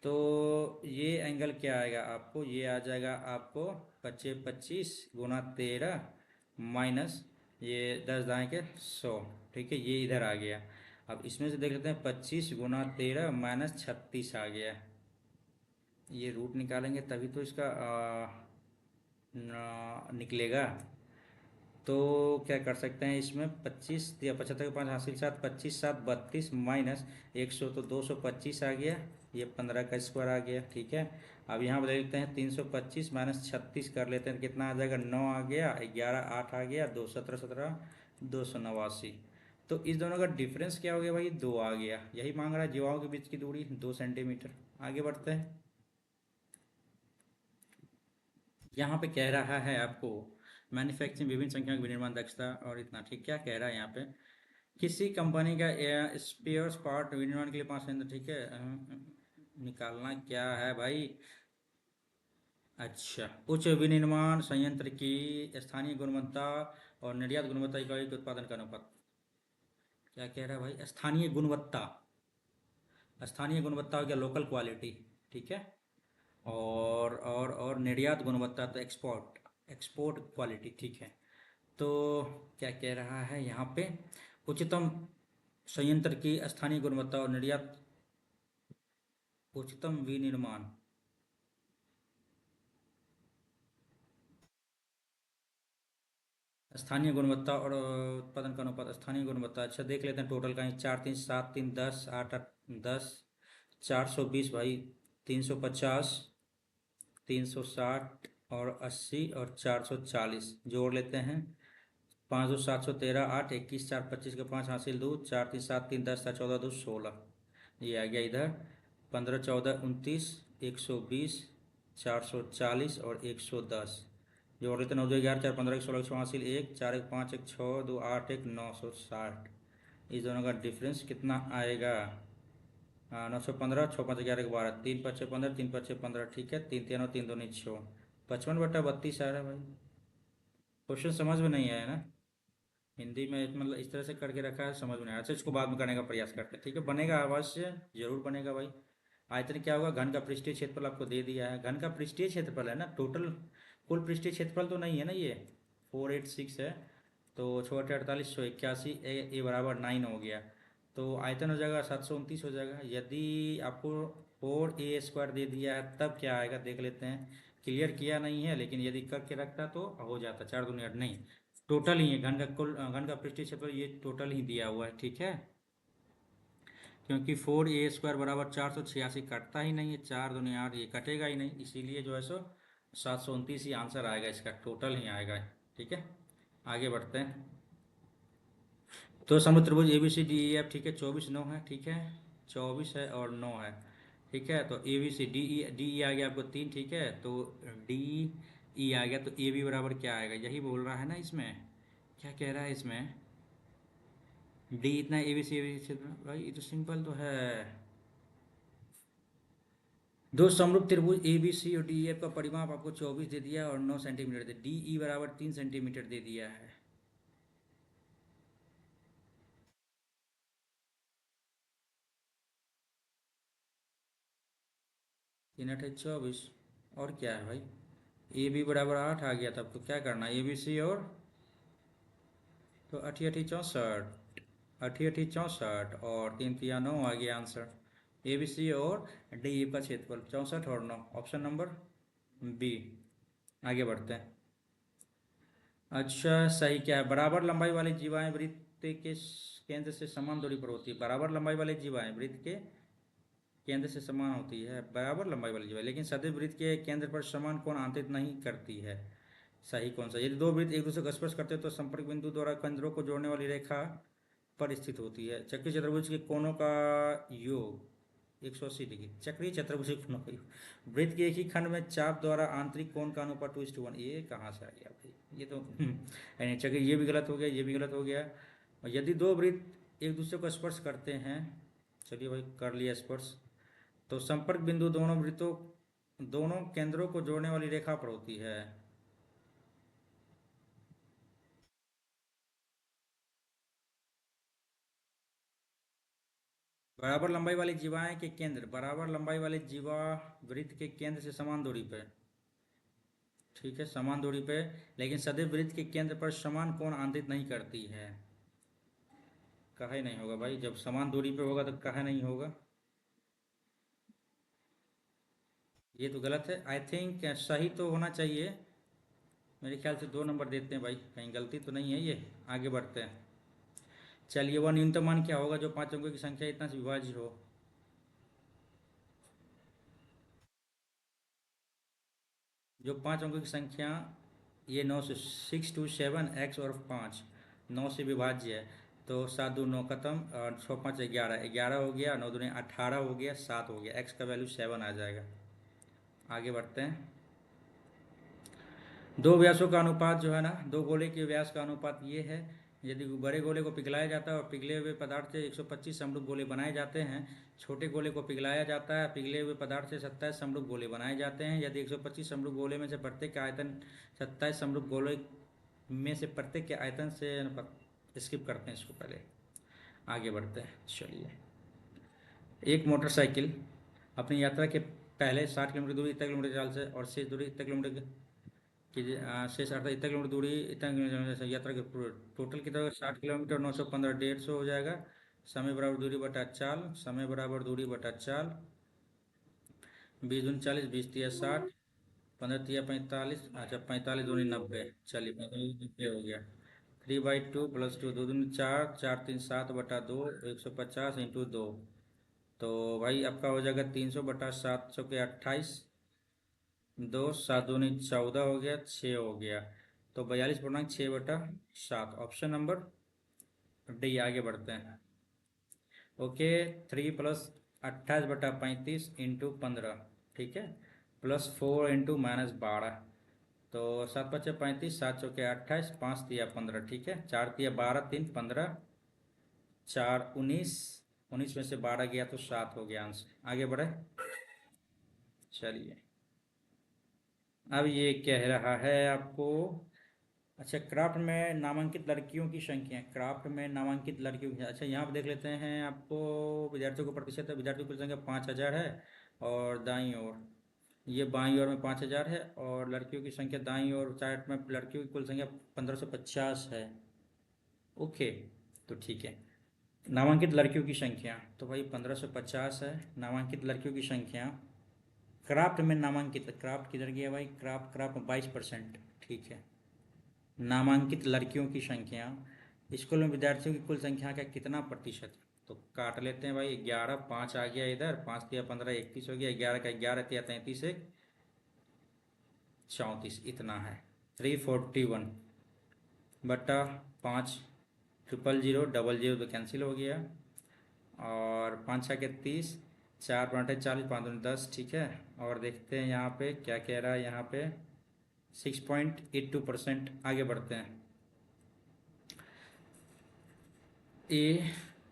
तो ये एंगल क्या आएगा आपको, ये आ जाएगा आपको 25 × 13 माइनस ये 10 दाएँ के 100, ठीक है। ये इधर आ गया। अब इसमें से देख लेते हैं, 25 × 13 माइनस 36 आ गया। ये रूट निकालेंगे तभी तो इसका निकलेगा। तो क्या कर सकते हैं इसमें, 25 या 75 के 5 हासिल 7, 25 7 32 माइनस 100, तो 225 आ गया। ये 15 का स्क्वायर आ गया, ठीक है। अब यहाँ पर लिखते हैं 325 माइनस 36 कर लेते हैं, कितना आ जाएगा, 9 आ गया, 11 8 आ गया, 2 17 17 289। तो इस दोनों का डिफरेंस क्या हो गया भाई, 2 आ गया। यही मांग रहा है, जीवाओं के बीच की दूरी 2 सेंटीमीटर। आगे बढ़ते हैं। यहाँ पे कह रहा है आपको मैन्युफैक्चरिंग विभिन्न संख्याओं की विनिर्माण दक्षता और इतना, ठीक। क्या कह रहा है यहाँ पे, किसी कंपनी का स्पेयर्स पार्ट विनिर्माण के लिए 5 संयंत्र, ठीक है। निकालना क्या है भाई, अच्छा, उच्च विनिर्माण संयंत्र की स्थानीय गुणवत्ता और निर्यात गुणवत्ता इकाई के उत्पादन का अनुपात। क्या कह रहा है भाई, स्थानीय गुणवत्ता, स्थानीय गुणवत्ता हो गया लोकल क्वालिटी, ठीक है। और निर्यात गुणवत्ता तो एक्सपोर्ट, एक्सपोर्ट क्वालिटी, ठीक है। तो क्या कह रहा है यहाँ पे, उच्चतम संयंत्र की स्थानीय गुणवत्ता और निर्यात, उच्चतम विनिर्माण, स्थानीय गुणवत्ता और उत्पादन का अनुपात, स्थानीय गुणवत्ता। अच्छा देख लेते हैं टोटल का, 4 3 7 3 10 8 8 10, 420 भाई, 350, 360 और 80 और 440 जोड़ लेते हैं। 5 2 7 सौ 13 8 21 4 25 के 5 हासिल 2, 4 3 7 3 10 4 14 2 16, ये आ गया इधर। 15 14 29 120 440 और 110 जोड़ लेते, 9 2 11 4 15 16 180 1 4 1 5 1 6 2 8 1 960। इस दोनों का डिफरेंस कितना आएगा, 915, 6 5 11 12, 3 5 6 15, 3 5 6 15, ठीक है। 3 3 और 3 2 6, 55/32 आ रहा है भाई। क्वेश्चन समझ में नहीं आया ना, हिंदी में मतलब इस तरह से करके रखा है, समझ में नहीं आया। अच्छा, इसको बाद में करने का प्रयास करते हैं, ठीक है। बनेगा अवश्य, जरूर बनेगा भाई। आयतन क्या होगा, घन का पृष्ठीय क्षेत्रफल आपको दे दिया है, घन का पृष्ठीय क्षेत्रफल है ना, टोटल कुल पृष्ठीय क्षेत्रफल तो नहीं है ना, ये 486 है, तो छोटे 48 181 ए बराबर 9 हो गया। तो आयतन हो जाएगा 729 हो जाएगा। यदि आपको 4a² दे दिया है तब क्या आएगा देख लेते हैं। क्लियर किया नहीं है, लेकिन यदि करके रखता तो हो जाता, 4 दूनी 8 नहीं, टोटल ही है घन का, कुल घन का पृष्ठीय क्षेत्रफल ये टोटल ही दिया हुआ है, ठीक है। क्योंकि 4a² बराबर 486 कटता ही नहीं है, 4 दूनी 8, ये कटेगा ही नहीं, इसीलिए जो है सो 729 ही आंसर आएगा, इसका टोटल ही आएगा, ठीक है। आगे बढ़ते हैं। तो समुद्र त्रिभुज A B C D E F, ठीक है, 24 9 है, ठीक है, 24 है और 9 है, ठीक है। तो ए बी सी डी ई आ गया आपको 3, ठीक है। तो डी ई आ गया, तो ए बी बराबर क्या आएगा, यही बोल रहा है ना इसमें, क्या कह रहा है इसमें, डी इतना ए बी सी भाई, ये तो सिंपल तो है। दो समरूप त्रिभुज ए बी सी और डी एफ का परिमाप आपको 24 दे दिया और 9 सेंटीमीटर दे, डी ई बराबर 3 सेंटीमीटर दे दिया है। 3 8 24, और क्या है भाई, ए बी बराबर 8 आ गया, तब तो क्या करना, ए बी सी और, तो 8 8 64, 8 8 64 और 3 3 9 आ गया आंसर। ए बी सी और डी ई का क्षेत्रफल 64 और 9, ऑप्शन नंबर बी। आगे बढ़ते हैं। अच्छा सही क्या है, बराबर लंबाई वाली जीवाएं वृत्त के केंद्र से समान दूरी पर होती है। बराबर लंबाई वाली जीवाएं वृत्त के केंद्र से समान होती है, बराबर लंबाई वाली जीवाएं, लेकिन सदैव वृत्त के केंद्र पर समान कोण आंतरित नहीं करती है। सही कौन सा? यदि दो वृत्त एक दूसरे को स्पर्श करते हैं तो संपर्क बिंदु द्वारा केंद्रों को जोड़ने वाली रेखा पर स्थित होती है। चक्रीय चतुर्भुज के कोणों का योग 180 डिग्री। चक्रीय चतुर्भुज के कोणों का योग। वृत्त के एक ही खंड में चाप द्वारा आंतरिक कोण का अनुपात 2:1। ये कहाँ से आ गया भाई? ये तो यानी चक्रीय, ये भी गलत हो गया, ये भी गलत हो गया। और यदि दो वृत्त एक दूसरे को स्पर्श करते हैं, चलिए भाई कर लिया स्पर्श, तो संपर्क बिंदु दोनों वृत्तों, दोनों केंद्रों को जोड़ने वाली रेखा पर होती है। बराबर लंबाई वाली जीवाएं के केंद्र, बराबर लंबाई वाली जीवा वृत्त के केंद्र से समान दूरी पे, ठीक है, समान दूरी पे, लेकिन सदैव वृत्त के केंद्र पर समान कोण आंतरित नहीं करती है। काहे नहीं होगा भाई? जब समान दूरी पे होगा तो काहे नहीं होगा? ये तो गलत है। आई थिंक सही तो होना चाहिए। मेरे ख्याल से 2 नंबर देते हैं भाई, कहीं गलती तो नहीं है ये। आगे बढ़ते हैं। चलिए, वह न्यूनतम मान क्या होगा जो 5 अंकों की संख्या इतना से विभाज्य हो? जो 5 अंकों की संख्या, ये 9 से 6 2 7 x और 5 9 से विभाज्य है। तो 7 2 9 खत्म, और 6 5 11, 11 हो गया, 9 दूनी 18 हो गया, 7 हो गया, x का वैल्यू 7 आ जाएगा। आगे बढ़ते हैं। दो व्यासों का अनुपात जो है ना, दो गोले के व्यास का अनुपात ये है। यदि बड़े गोले को पिघलाया जाता है और पिघले हुए पदार्थ से 125 समरूप गोले बनाए जाते हैं, छोटे गोले को पिघलाया जाता है, पिघले हुए पदार्थ से 27 समरूप गोले बनाए जाते हैं। यदि 125 समरूप गोले में से प्रत्येक का आयतन 27 समरूप गोले में से प्रत्येक के आयतन से, स्किप करते हैं इसको पहले, आगे बढ़ते हैं। चलिए, एक मोटरसाइकिल अपनी यात्रा के पहले 60 किलोमीटर दूरी इतना किलोमीटर चाल से और शेष दूरी इतना किलोमीटर कि शेष अर्थात इतना किलोमीटर दूरी, इतना किलोमीटर यात्रा के टोटल कितना? 60 किलोमीटर, 915, 150 हो जाएगा। समय बराबर दूरी बटा चाल, समय बराबर दूरी बटा चाल, 20 दूनी 40, 20 तिया 60, 15 तिया 45, अच्छा 45 दूनी 90, चलिए 45 हो गया। 3/2 + 2, 2 दूनी 4, 4 3 7/2, 150 × 2, तो भाई आपका हो जाएगा 300/700 के 28, 2 7 दूनी 14 हो गया, 6 हो गया, तो 42.6/7, ऑप्शन नंबर डी। आगे बढ़ते हैं। ओके, 3 + 28/35 × 15, ठीक है, +4 × -12, तो 7 5 35, 7 चौके 28, 5 तिया 15, ठीक है, 4 तिया 12, 3 15, 4 19, 19 में से 12 गया तो 7 हो गया आंसर। आगे बढ़े। चलिए, अब ये कह रहा है आपको, अच्छा, क्राफ्ट में नामांकित लड़कियों की संख्या, क्राफ्ट में नामांकित लड़कियों की, अच्छा यहाँ पे देख लेते हैं आपको। विद्यार्थियों का प्रतिशत है, विद्यार्थियों की कुल संख्या 5,000 है, और दाईं ओर, ये बाईं ओर में 5,000 है, और लड़कियों की संख्या दाईं ओर चार्ट में, लड़कियों की कुल संख्या 1550 है। ओके, तो ठीक है। नामांकित लड़कियों की संख्या तो भाई 1550 है, नामांकित लड़कियों की संख्या। क्राफ्ट में नामांकित, क्राफ्ट किधर गया भाई? क्राफ्ट, क्राफ्ट 22%, ठीक है। नामांकित लड़कियों की संख्या, स्कूल में विद्यार्थियों की कुल संख्या का कितना प्रतिशत है? तो काट लेते हैं भाई, 11, 5 आ गया इधर, 5 तिया 15, 31 हो गया, 11 का 11 तिया 33, 1 34, इतना है। 341/5, 00000 तो कैंसिल हो गया, और 5 6 के 30, 4 × 8 = 40, 5 दूनी 10, ठीक है। और देखते हैं यहाँ पे क्या कह रहा है, यहाँ पे 6.82%। आगे बढ़ते हैं। ए,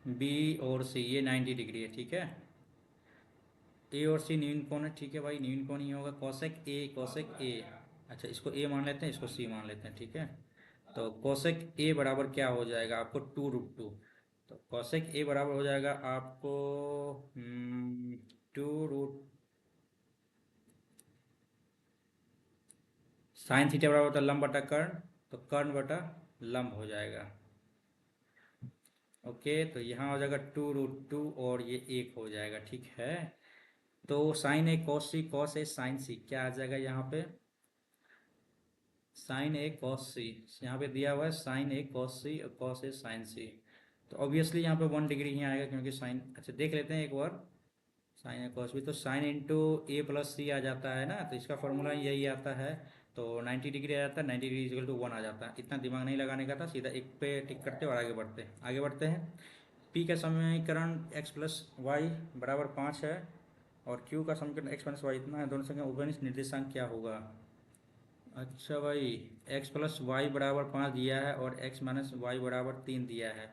बी और सी, ये 90 डिग्री है, ठीक है। ए और सी न्यून कोण है, ठीक है भाई, न्यून कोण ही होगा। कोसेक ए, कोसेक ए, अच्छा इसको ए मान लेते हैं, इसको सी मान लेते हैं, ठीक है। तो कोसेक ए बराबर क्या हो जाएगा आपको? 2√2, तो कोसेक ए बराबर हो जाएगा आपको 2 रूट, साइन थीटा बराबर होता है लंब बटा कर्ण, तो कर्ण बटा लंब हो जाएगा। ओके, तो यहाँ हो जाएगा 2√2, और ये 1 हो जाएगा, ठीक है। तो sign A cos C, cos A sign सी, क्या आ जाएगा यहाँ पे? साइन ए कॉस सी, यहाँ पे दिया हुआ है साइन ए कॉस सी और कॉस ए साइन सी, तो ऑब्वियसली यहाँ पे 1 डिग्री ही आएगा, क्योंकि साइन, अच्छा देख लेते हैं एक बार, साइन ए कॉस भी, तो साइन इंटू ए प्लस सी आ जाता है ना, तो इसका फॉर्मूला यही आता है, तो 90 डिग्री आ जाता है, 90 डिग्री इक्वल टू 1 आ जाता है। इतना दिमाग नहीं लगाने का था, सीधा एक पे टिक करते और आगे बढ़ते हैं। पी का समीकरण एक्स प्लस वाई बराबर 5 है और क्यू का समीकरण एक्स माइनस वाई इतना है। दोनों संख्या उभयनिष्ठ निर्देशांक क्या होगा? अच्छा भाई, एक्स प्लस वाई बराबर 5 दिया है और एक्स माइनस वाई बराबर 3 दिया है,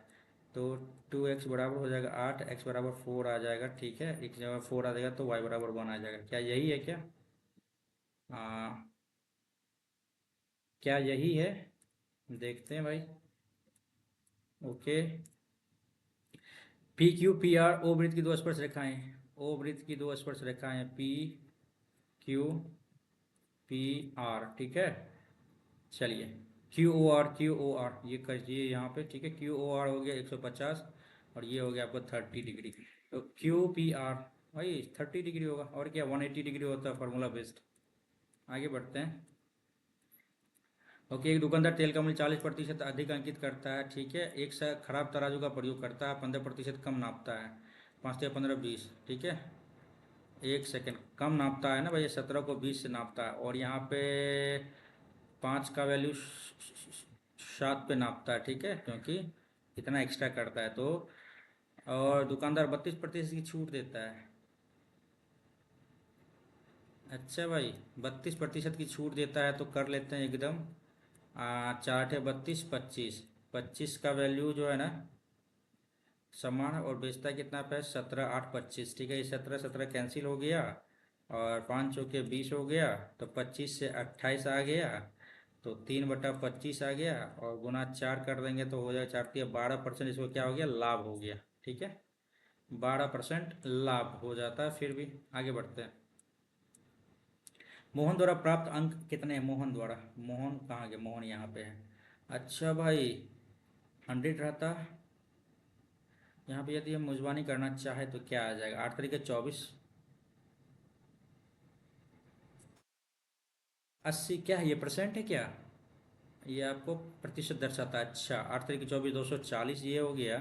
तो 2x बराबर हो जाएगा 8, x बराबर 4 आ जाएगा। ठीक है, एक जगह 4 आ जाएगा तो y बराबर 1 आ जाएगा। क्या यही है क्या? हाँ, क्या यही है? देखते हैं भाई। Okay. P Q P R O वृत्त की दो स्पर्श रेखाएं, ओ वृत्त की दो स्पर्श रेखाएं पी क्यू पी आर, ठीक है। चलिए, क्यू ओ आर ये करिए यहाँ पे, ठीक है। क्यू ओ आर हो गया 150 और ये हो गया आपको 30 डिग्री। तो क्यू पी आर भाई 30 डिग्री होगा, और क्या 180 डिग्री होता है फार्मूला बेस्ड। आगे बढ़ते हैं। ओके, एक दुकानदार तेल का मूल्य 40% अधिक अंकित करता है, ठीक है। एक से खराब तराजू का प्रयोग करता है, 15% कम नापता है। 5 या 15 20, ठीक है। एक सेकेंड, कम नापता है ना भाई, 17 को 20 से नापता है, और यहाँ पे 5 का वैल्यू 7 पे नापता है, ठीक है, क्योंकि इतना एक्स्ट्रा करता है तो। और दुकानदार 32% की छूट देता है। अच्छा भाई, 32% की छूट देता है तो कर लेते हैं एकदम। 4 × 32 = 25, 25 का वैल्यू जो है ना समान, और बेचता कितना पे? 17 8 25, ठीक है। ये 17 17 कैंसिल हो गया और 5 चौके 20 हो गया, तो 25 से 28 आ गया, तो 3/25 आ गया, और गुना 4 कर देंगे तो हो जाएगा 4×3 12%। इसको क्या हो गया? लाभ हो गया, ठीक है। 12% लाभ हो जाता है। फिर भी आगे बढ़ते हैं। मोहन द्वारा प्राप्त अंक कितने हैं? मोहन द्वारा, मोहन कहाँ गया? मोहन यहाँ पे है। अच्छा भाई, 100 रहता। यहाँ पे यदि हम मुजबानी करना चाहे तो क्या आ जाएगा? 8×3 = 24। 80 क्या है? ये परसेंट है क्या? ये आपको प्रतिशत दर्शाता है। अच्छा, 8×3 = 24, 240 ये हो गया।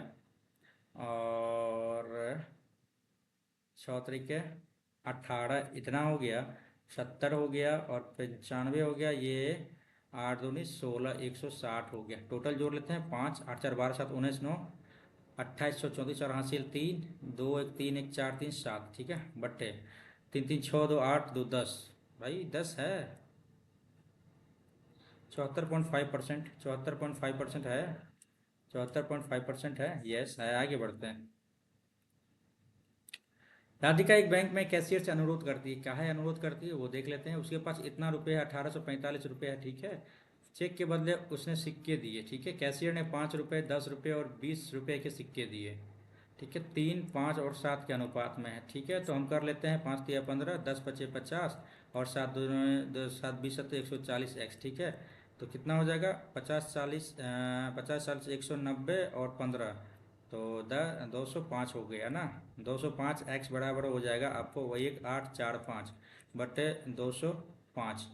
और 6×3 = 18 इतना हो गया। 70 हो गया और 95 हो गया। ये 8×2 = 16, 160 हो गया। टोटल जोड़ लेते हैं। 5 8 4 12 7 19 9 2834 और हासिल 3 2 1 3 1 4 3 7, ठीक है। बट्टे 3 3 6 2 8 2 10, भाई 10 है। 74.5%, 74.5% है। 74.5% है, यस है। आगे बढ़ते हैं। राधिका एक बैंक में कैशियर से अनुरोध करती है। क्या है अनुरोध करती है वो देख लेते हैं। उसके पास इतना रुपये है, 1845 रुपये है, ठीक है। चेक के बदले उसने सिक्के दिए, ठीक है। कैशियर ने 5 रुपये, 10 रुपये और 20 रुपये के सिक्के दिए, ठीक है। 3 5 और 7 के अनुपात में है, ठीक है। तो हम कर लेते हैं। 5 × 15, 10 × 5 = 50 और 7 2 7 20 7 140x, ठीक है। तो कितना हो जाएगा? 50 40 190 और 15, तो 205 हो गया ना। 205x बराबर हो जाएगा आपको वही 1845 बटे 205।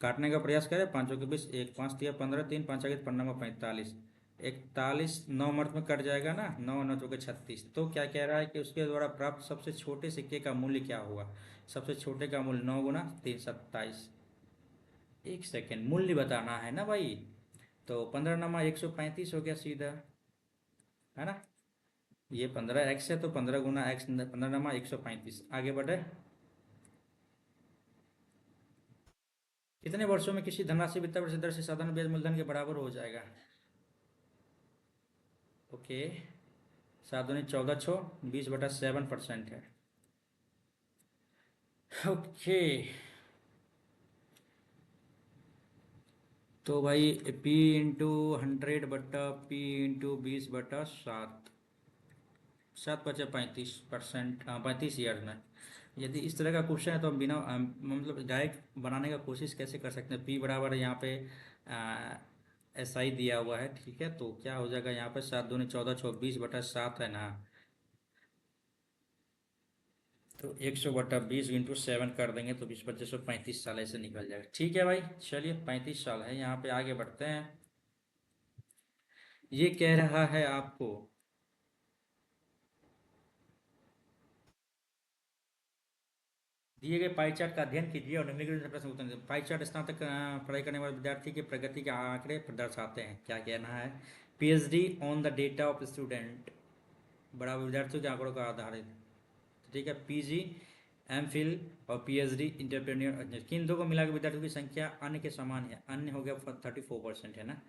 काटने का प्रयास करें। 5 के 20, 1 5 × 15, 3 5 आगे 15 45, 41 9 मर्द में कट जाएगा ना। 9 9 चौके 36। तो क्या कह रहा है कि उसके द्वारा प्राप्त सबसे छोटे सिक्के का मूल्य क्या होगा? सबसे छोटे का मूल्य 9 × 3 = 27। एक सेकेंड, मूल्य बताना है ना भाई। तो 15 × 135 हो गया सीधा, है ना। ये 15x है तो 15 × x, 15 × 135। आगे बढ़े। कितने वर्षों में किसी धनराशि वित्त वर्ष दर से साधारण ब्याज मूलधन के बराबर हो जाएगा? ओके, 7 दूनी 14 6, 20/7% है। ओके, तो भाई P × 100/P × 20/7, 7 × 35%, 35 ईयर्स में। यदि इस तरह का क्वेश्चन है तो हम बिना मतलब डायरेक्ट बनाने का कोशिश कैसे कर सकते हैं? P बराबर यहाँ पे SI दिया हुआ है, ठीक है। तो क्या हो जाएगा यहाँ पे? 7 दूनी 14 6, 20/7 है ना। तो 100/20 × 7 कर देंगे तो 20 25 35 साल ऐसे निकल जाएगा, ठीक है भाई। चलिए, 35 साल है यहाँ पे। आगे बढ़ते हैं। ये कह रहा है आपको दिए गए पाई चार्ट का अध्ययन कीजिए और निम्नलिखित प्रश्न उत्तर दीजिए। पाई चार्ट स्नातक पढ़ाई करने वाले विद्यार्थी की प्रगति के आंकड़े दर्शाते हैं। क्या कहना है? PhD on the data of student, बड़ा विद्यार्थियों के आंकड़ों का आधारित। ठीक है, पीजी, एमफिल और पीएचडी, इंटरप्रेन्योर, किन दो को मिलाकर विद्यार्थियों की संख्या अन्य के समान है? अन्य हो गया 34% है ना,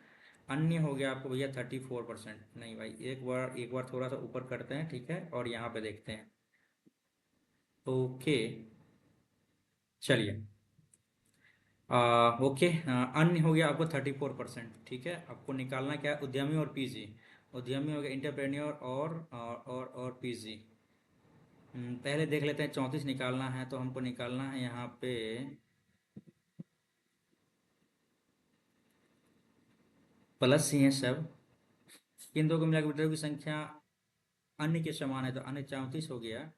अन्य हो गया आपको भैया 34%। नहीं भाई, एक बार थोड़ा सा ऊपर करते हैं, ठीक है, और यहाँ पे देखते हैं। ओके, चलिए, ओके, अन्य हो गया आपको 34%। ठीक है, आपको निकालना क्या है? उद्यमी और पीजी। उद्यमी हो गया इंटरप्रेन्योर और पीजी। पहले देख लेते हैं, 34 निकालना है तो हमको निकालना है यहाँ पे प्लस ही है सब। किन दो को मिलाकर विद्यार्थियों की संख्या अन्य के समान है, तो अन्य 34 हो गया।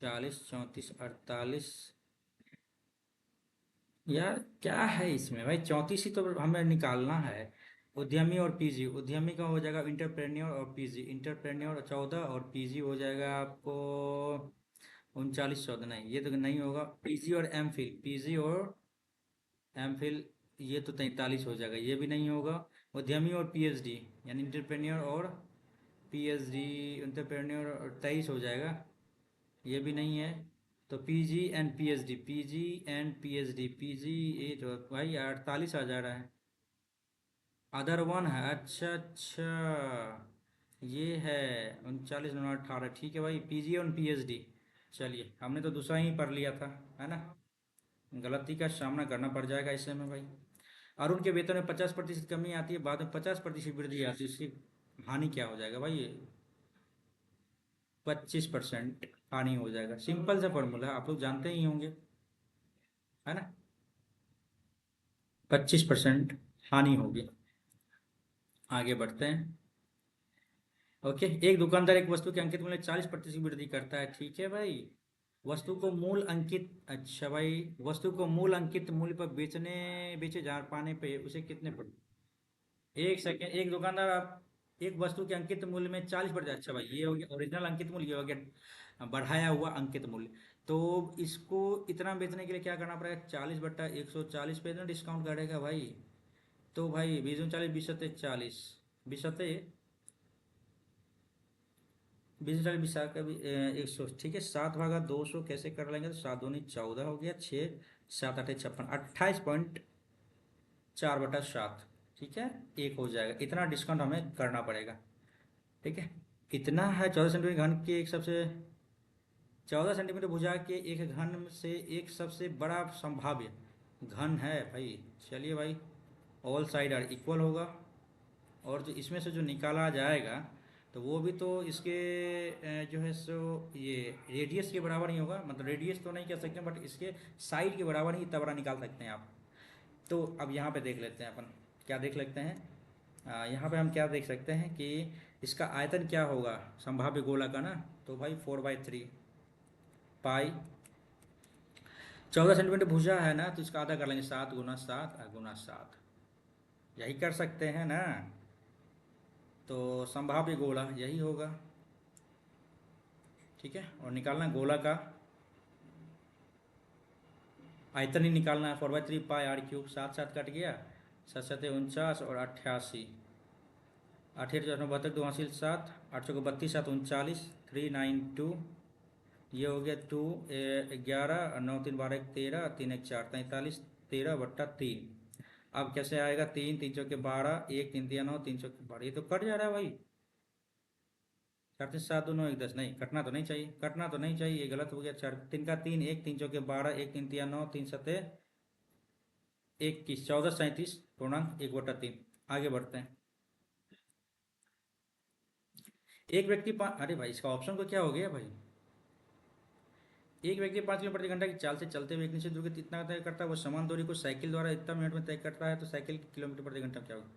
40, 34, 48। यार क्या है इसमें भाई, 34 ही तो हमें निकालना है। उद्यमी और पीजी, उद्यमी का हो जाएगा इंटरप्रेन्योर और पीजी, इंटरप्रेन्योर 14 और पीजी हो जाएगा आपको 39, 14 नहीं, ये तो नहीं होगा। पीजी और एमफिल, पीजी और एमफिल, ये तो 43 हो जाएगा, ये भी नहीं होगा। उद्यमी और पीएचडी यानी इंटरप्रेन्योर और पीएचडी, इंटरप्रेन्योर 23 हो जाएगा, ये भी नहीं है। तो PG and PhD, PG and PhD, PG, ये तो भाई 48 आ जा रहा है। अदर वन है, अच्छा अच्छा, ये है 39, 18। ठीक है भाई, पीजी और पीएचडी। चलिए, हमने तो दूसरा ही पढ़ लिया था, है ना, गलती का सामना करना पड़ जाएगा इससे में भाई। अरुण के वेतन में 50% कमी आती है, बाद में 50% वृद्धि आती है, इसकी हानि क्या हो जाएगा भाई? 25% हानि हो जाएगा। सिंपल सा फॉर्मूला है, आप लोग जानते ही होंगे, है ना, 25% हानि होगी। आगे बढ़ते हैं। ओके, एक दुकानदार एक वस्तु के अंकित मूल्य 40% की वृद्धि करता है। ठीक है भाई, वस्तु को मूल अंकित, अच्छा भाई, वस्तु को मूल अंकित मूल्य पर बेचे जा पाने पे उसे कितने पर? एक सेकेंड, एक दुकानदार आप एक वस्तु के अंकित मूल्य में 40%, अच्छा भाई, ये हो गया ओरिजिनल अंकित मूल्य, ये हो गया बढ़ाया हुआ अंकित मूल्य। तो इसको इतना बेचने के लिए क्या करना पड़ेगा? 40/140 पे ना डिस्काउंट करेगा भाई। तो भाई 20 40, 20 40, 20 का भी 100। ठीक है, 7/200 कैसे कर लेंगे? तो 7 दूनी 14 हो गया, 6, 7 8 56, 28.4/7। ठीक है, एक हो जाएगा, इतना डिस्काउंट हमें करना पड़ेगा। ठीक है, इतना है 14 सेंटीमीटर घन के एक सबसे 14 सेंटीमीटर भुजा के एक घन से एक सबसे बड़ा संभाव्य घन है भाई। चलिए भाई, ऑल साइड आर इक्वल होगा, और जो इसमें से जो निकाला जाएगा तो वो भी तो इसके जो है सो ये रेडियस के बराबर ही होगा, मतलब रेडियस तो नहीं कह सकते बट इसके साइड के बराबर ही इतना बड़ा निकाल सकते हैं आप। तो अब यहाँ पे देख लेते हैं अपन, क्या देख लेते हैं, यहाँ पे हम क्या देख सकते हैं कि इसका आयतन क्या होगा संभाव्य गोला का ना, तो भाई 4/3 पाई। 14 सेंटीमीटर भुजा है ना, तो इसका आधा कर लेंगे, 7 × 7 × 7, यही कर सकते हैं ना। तो संभाव्य गोला यही होगा। ठीक है, और निकालना गोला का आयतन ही निकालना है। 4/3 पाई r³ 7 7 कट गया, 7 7 49 और 88, 88 72 2 7, 832 7 39, 392, ये हो गया 2 11 9 3 12 1 13 3 1 4 43, 13/3। अब कैसे आएगा? 3 3 चौके 12, 1 3 3 9, 3 चौके 12, ये तो कट जा रहा है भाई। 4 3 7 2 9 1 10, नहीं कटना तो नहीं चाहिए, कटना तो नहीं चाहिए, ये गलत हो गया। 4 3 का 3, 1 3 चौके 12, 1 3 3 9, 3 7 21, 14 37.1/3। आगे बढ़ते हैं। एक व्यक्ति अरे भाई, इसका ऑप्शन को क्या हो गया भाई? एक व्यक्ति 5 किलोमीटर प्रति घंटा की चाल से चलते हुए एक निश्चित दूरी कितना तय करता है, वो समान दूरी को साइकिल द्वारा इतना मिनट में तय करता है, तो साइकिल किलोमीटर प्रति घंटा क्या होगा?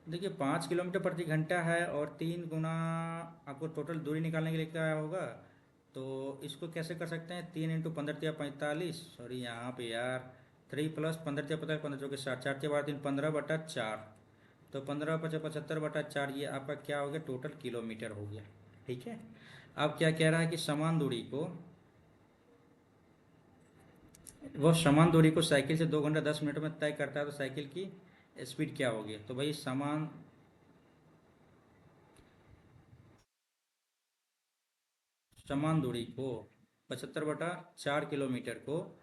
देखिए, 5 किलोमीटर प्रति घंटा है और 3 गुना आपको टोटल दूरी निकालने के लिए क्या होगा, तो इसको कैसे कर सकते हैं? 3 × 15 × 45, सॉरी यहाँ पे यार, 3 + 15 × 45, 15 चौके 60, 4 × 4 = 15/4, तो 15 × 5 = 75/4, ये आपका क्या हो गया? टोटल किलोमीटर हो गया। ठीक है, अब क्या कह रहा है कि समान दूरी को, वो समान दूरी को साइकिल से 2 घंटा 10 मिनट में तय करता है, तो साइकिल की स्पीड क्या होगी? तो भाई समान दूरी को 75/4 किलोमीटर को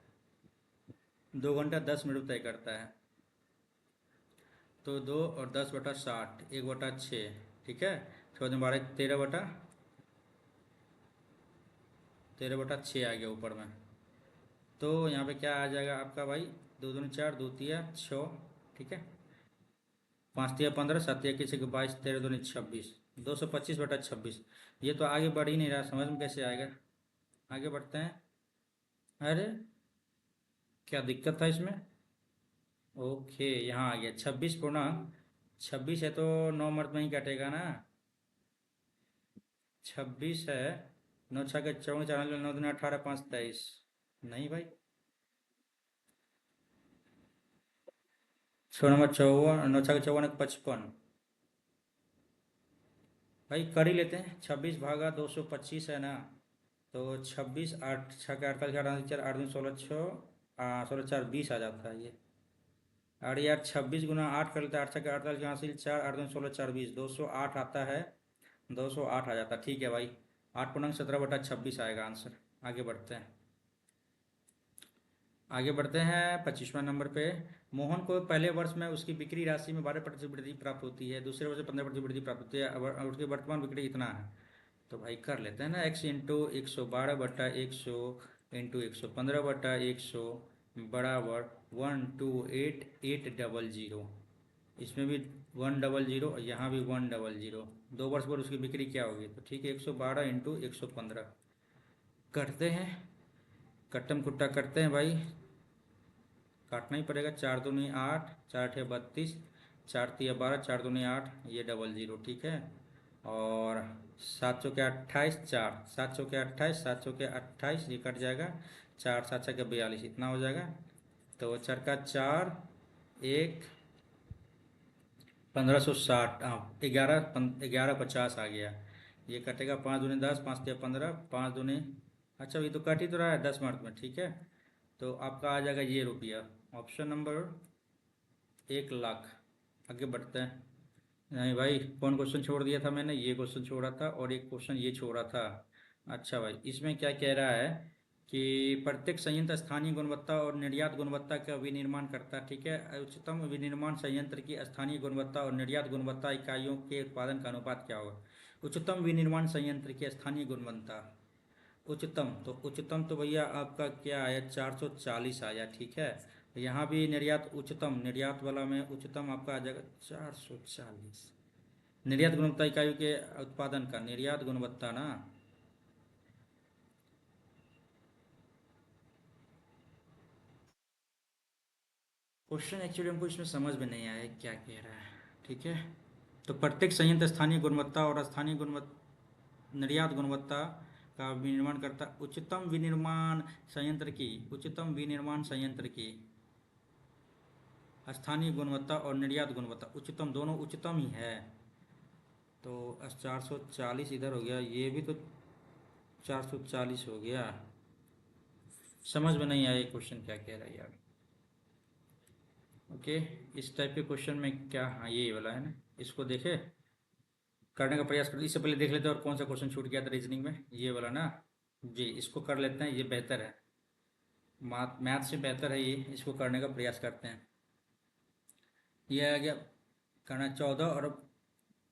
2 घंटा 10 मिनट तय करता है, तो 2 और 10/60, 1/6, ठीक है। उसके बाद में 12, 13/6 आ गया ऊपर में। तो यहाँ पे क्या आ जाएगा आपका भाई? 2 दूनी 4, 2 तिया 6, ठीक है। 5 तिया 15, 7 तिया 22, 13 दूनी 26, 225/26। ये तो आगे बढ़ ही नहीं रहा, समझ में कैसे आएगा? आगे बढ़ते हैं। अरे क्या दिक्कत था इसमें? ओके, यहाँ आ गया 26 पूर्णांक 26 है, तो 9 मर्द में ही कटेगा ना। 26 है, 9 6 के 24, 4 9 2 18, 5 23। नहीं भाई, 6 नंबर 54, 9 6 के 54, 55। भाई कर ही लेते हैं, 26 भागा 225 है ना। तो 26, 8 6 के 48, 8 16 16 4 20 आ जाता है ये। अरे यार 26 × 8 कर लेते हैं, 8 6 के 48 के हासिल 4, 8 2 16 4 20, 208 आता है। 208 आ जाता है, ठीक है भाई। 8 पूर्णांक 17/26 आएगा आंसर। आगे बढ़ते हैं। आगे बढ़ते हैं 25वां नंबर पे। मोहन को पहले वर्ष में उसकी बिक्री राशि में 12% वृद्धि प्राप्त होती है, दूसरे वर्ष में 15% वृद्धि प्राप्त होती है, और उसकी वर्तमान बिक्री इतना है। तो भाई कर लेते हैं ना, x इंटू 112/100 इंटू 115/100 बराबर 128,800। इसमें भी 100 और यहाँ भी 100। 2 वर्ष पर उसकी बिक्री क्या होगी? तो ठीक है, 112 इंटू 115 करते हैं। कट्टम कुट्टा करते हैं भाई, काटना ही पड़ेगा। 4 दूनी 8, 4 6 32, 4 तिया 12, 4 दूनी 8, ये 00, ठीक है। और 7 चौके 28, 4 7 चौके 28, 7 चौके 28, ये कट जाएगा। 4 7 6 के 42, इतना हो जाएगा। तो 4 का 4, 1 1560, हाँ 11 50 आ गया। ये कटेगा 5 दूनी 10, 5 तिया 15, 5 दूनी, अच्छा ये तो कट ही तो रहा है 10 मार्क में, ठीक है। तो आपका आ जाएगा ये रुपया, ऑप्शन नंबर 1 लाख। आगे बढ़ते हैं। नहीं भाई, कौन क्वेश्चन छोड़ दिया था मैंने? ये क्वेश्चन छोड़ा था और एक क्वेश्चन ये छोड़ा था। अच्छा भाई, इसमें क्या कह रहा है कि प्रत्येक संयंत्र स्थानीय गुणवत्ता और निर्यात गुणवत्ता का विनिर्माण करता है, ठीक है। उच्चतम विनिर्माण संयंत्र की स्थानीय गुणवत्ता और निर्यात गुणवत्ता इकाइयों के उत्पादन का अनुपात क्या होगा? उच्चतम विनिर्माण संयंत्र की स्थानीय गुणवत्ता, उच्चतम, तो उच्चतम तो भैया आपका क्या आया? 440 आया, ठीक है। यहाँ भी निर्यात, उच्चतम निर्यात वाला में उच्चतम आपका आ जाएगा 440। निर्यात गुणवत्ता इकाइयों के उत्पादन का, निर्यात गुणवत्ता ना। क्वेश्चन एक्चुअली हमको इसमें समझ में नहीं आया क्या कह रहा है, ठीक है। तो प्रत्येक संयंत्र स्थानीय गुणवत्ता और स्थानीय गुणवत्ता निर्यात गुणवत्ता का विनिर्माण करता, उच्चतम विनिर्माण संयंत्र की, उच्चतम विनिर्माण संयंत्र की स्थानीय गुणवत्ता और निर्यात गुणवत्ता, उच्चतम दोनों उच्चतम ही है। तो 440 इधर हो गया, ये भी तो 440 हो गया। समझ में नहीं आया ये क्वेश्चन क्या कह रहा है यार। ओके, इस टाइप के क्वेश्चन में क्या, हाँ ये वाला है ना, इसको देखे करने का प्रयास करते। इससे पहले देख लेते हैं और कौन सा क्वेश्चन छूट गया था रीजनिंग में, ये वाला ना। जी, इसको कर लेते हैं, ये बेहतर है, मैथ से बेहतर है ये, इसको करने का प्रयास करते हैं। ये आ गया करना 14 और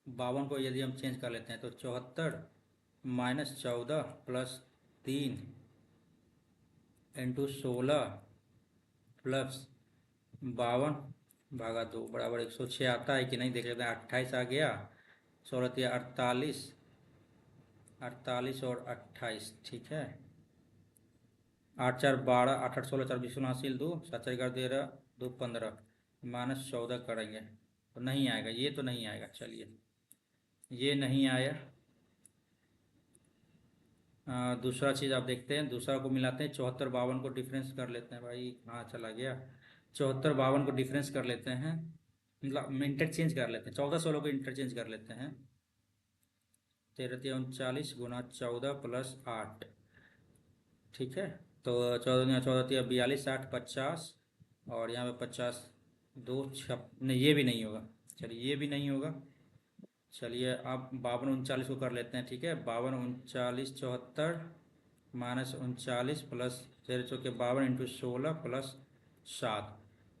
52 को यदि हम चेंज कर लेते हैं, तो 74 - 14 +3 इंटू 16 +52 बराबर 106 आता है कि नहीं देख लेते हैं। 28 आ गया, 16 × 3 = 48, 48 और 28, ठीक है। 8 4 12, 8 8 16 4 20 हासिल 2, 7 4 11 13, 2 15, -14 करेंगे तो नहीं आएगा, ये तो नहीं आएगा। चलिए, ये नहीं आया। दूसरा चीज़ आप देखते हैं, दूसरा को मिलाते हैं, 74 52 को डिफरेंस कर लेते हैं भाई, कहाँ चला गया? 74 52 को डिफरेंस कर लेते हैं, मतलब इंटरचेंज कर लेते हैं, 14 16 को इंटरचेंज कर लेते हैं। 13 गुना 14 + 8, ठीक है। तो 14 × 14 = 42, 8 × 50, और यहाँ पे 50, 2 छप नहीं, ये भी नहीं होगा। चलिए ये भी नहीं होगा। चलिए आप 52 39 को कर लेते हैं, ठीक है। 52 39 74 -39 प्लस 13 × 52 × 16 + 7,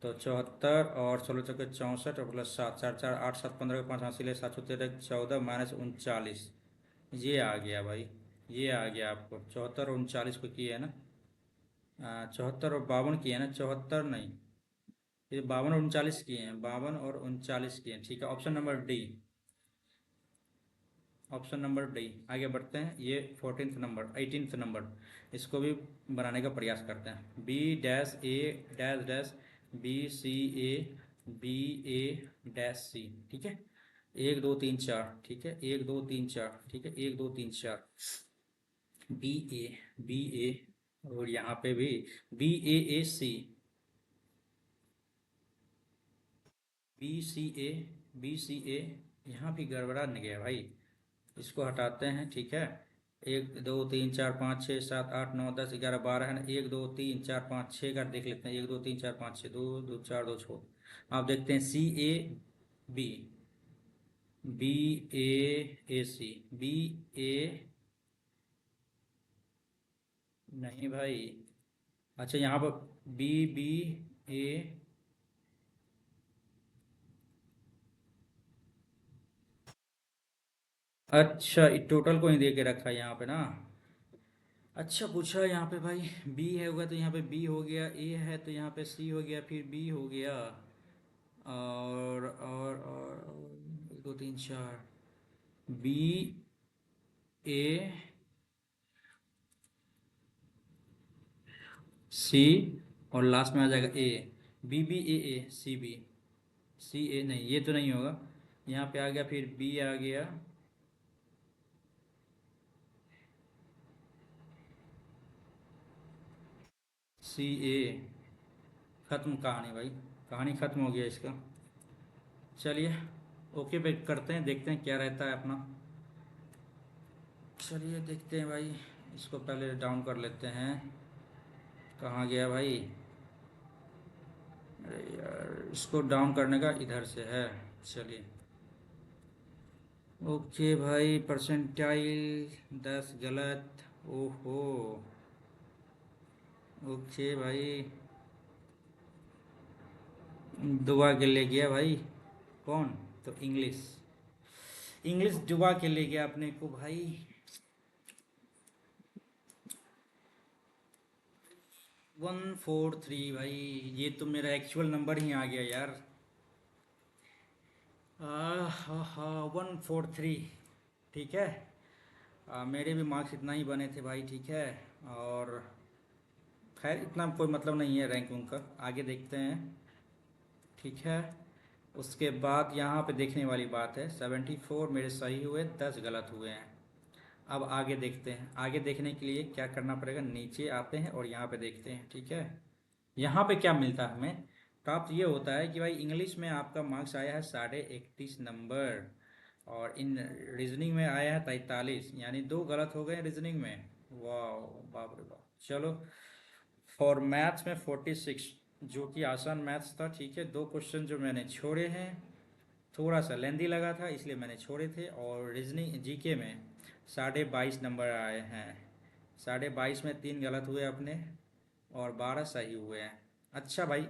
तो 74, और 16 × 64 और प्लस 7, 4 4 8 7 15 5 हाथ ले 7 14 -39, ये आ गया भाई। ये आ गया आपको 74 और 39 को किए है ना। 74 और 52 किए हैं ना, 74 नहीं, ये 52 और 39 किए हैं, 52 और 39 किए हैं, ठीक है। Option number D, option number D. आगे बढ़ते हैं, ये 14th नंबर, 18th नंबर, इसको भी बनाने का प्रयास करते हैं। B dash A dash dash B C A B A dash C, ठीक है। 1 2 3 4, ठीक है, 1 2 3 4, ठीक है, 1 2 3 4, बी ए, और यहाँ पे भी BAAC, BCA, BCA, यहाँ भी गड़बड़ा नहीं गया भाई। इसको हटाते हैं, ठीक है। 1 2 3 4 5 6 7 8 9 10 11 12 है ना, 1 2 3 4 5 6 का देख लेते हैं। 1 2 3 4 5 6, 2 2 4 2 छोड़। आप देखते हैं CAB, BAAC, BA, नहीं भाई। अच्छा यहाँ पर BBA, अच्छा टोटल को ही दे के रखा है यहाँ पे ना। अच्छा पूछा है यहाँ पे भाई, बी है होगा तो यहाँ पे बी हो गया, ए है तो यहाँ पे सी हो गया, फिर बी हो गया, और 1 2 3 4, बी ए सी, और लास्ट में आ जाएगा ए, BBAACB, CA नहीं, ये तो नहीं होगा। यहाँ पे आ गया, फिर बी आ गया, CA, खत्म कहानी भाई, कहानी खत्म हो गया इसका। चलिए ओके पे करते हैं, देखते हैं क्या रहता है अपना। चलिए देखते हैं भाई, इसको पहले डाउन कर लेते हैं। कहाँ गया भाई, अरे यार इसको डाउन करने का इधर से है। चलिए ओके भाई, परसेंटाइल 10 गलत, ओहो। ओके भाई, दुआ के ले गया भाई। कौन? तो इंग्लिश, इंग्लिश डुबा के ले गया अपने को भाई। 143 भाई, ये तो मेरा एक्चुअल नंबर ही आ गया यार। हाँ 143, ठीक है। मेरे भी मार्क्स इतना ही बने थे भाई, ठीक है। और खैर इतना कोई मतलब नहीं है रैंक उनका, आगे देखते हैं, ठीक है। उसके बाद यहाँ पे देखने वाली बात है, 74 मेरे सही हुए, 10 गलत हुए हैं। अब आगे देखते हैं, आगे देखने के लिए क्या करना पड़ेगा, नीचे आते हैं और यहाँ पे देखते हैं, ठीक है। यहाँ पे क्या मिलता है हमें, प्राप्त ये होता है कि भाई इंग्लिश में आपका मार्क्स आया है 31.5 नंबर, और इन रीजनिंग में आया है 43, यानी 2 गलत हो गए रीजनिंग में। वाह, बाप रे बाप। चलो, फॉर मैथ्स में 46, जो कि आसान मैथ्स था, ठीक है। 2 क्वेश्चन जो मैंने छोड़े हैं, थोड़ा सा लेंदी लगा था इसलिए मैंने छोड़े थे, और रीजनिंग जीके में 22.5 नंबर आए हैं। 22.5 में 3 गलत हुए अपने, और 12 सही हुए हैं। अच्छा भाई,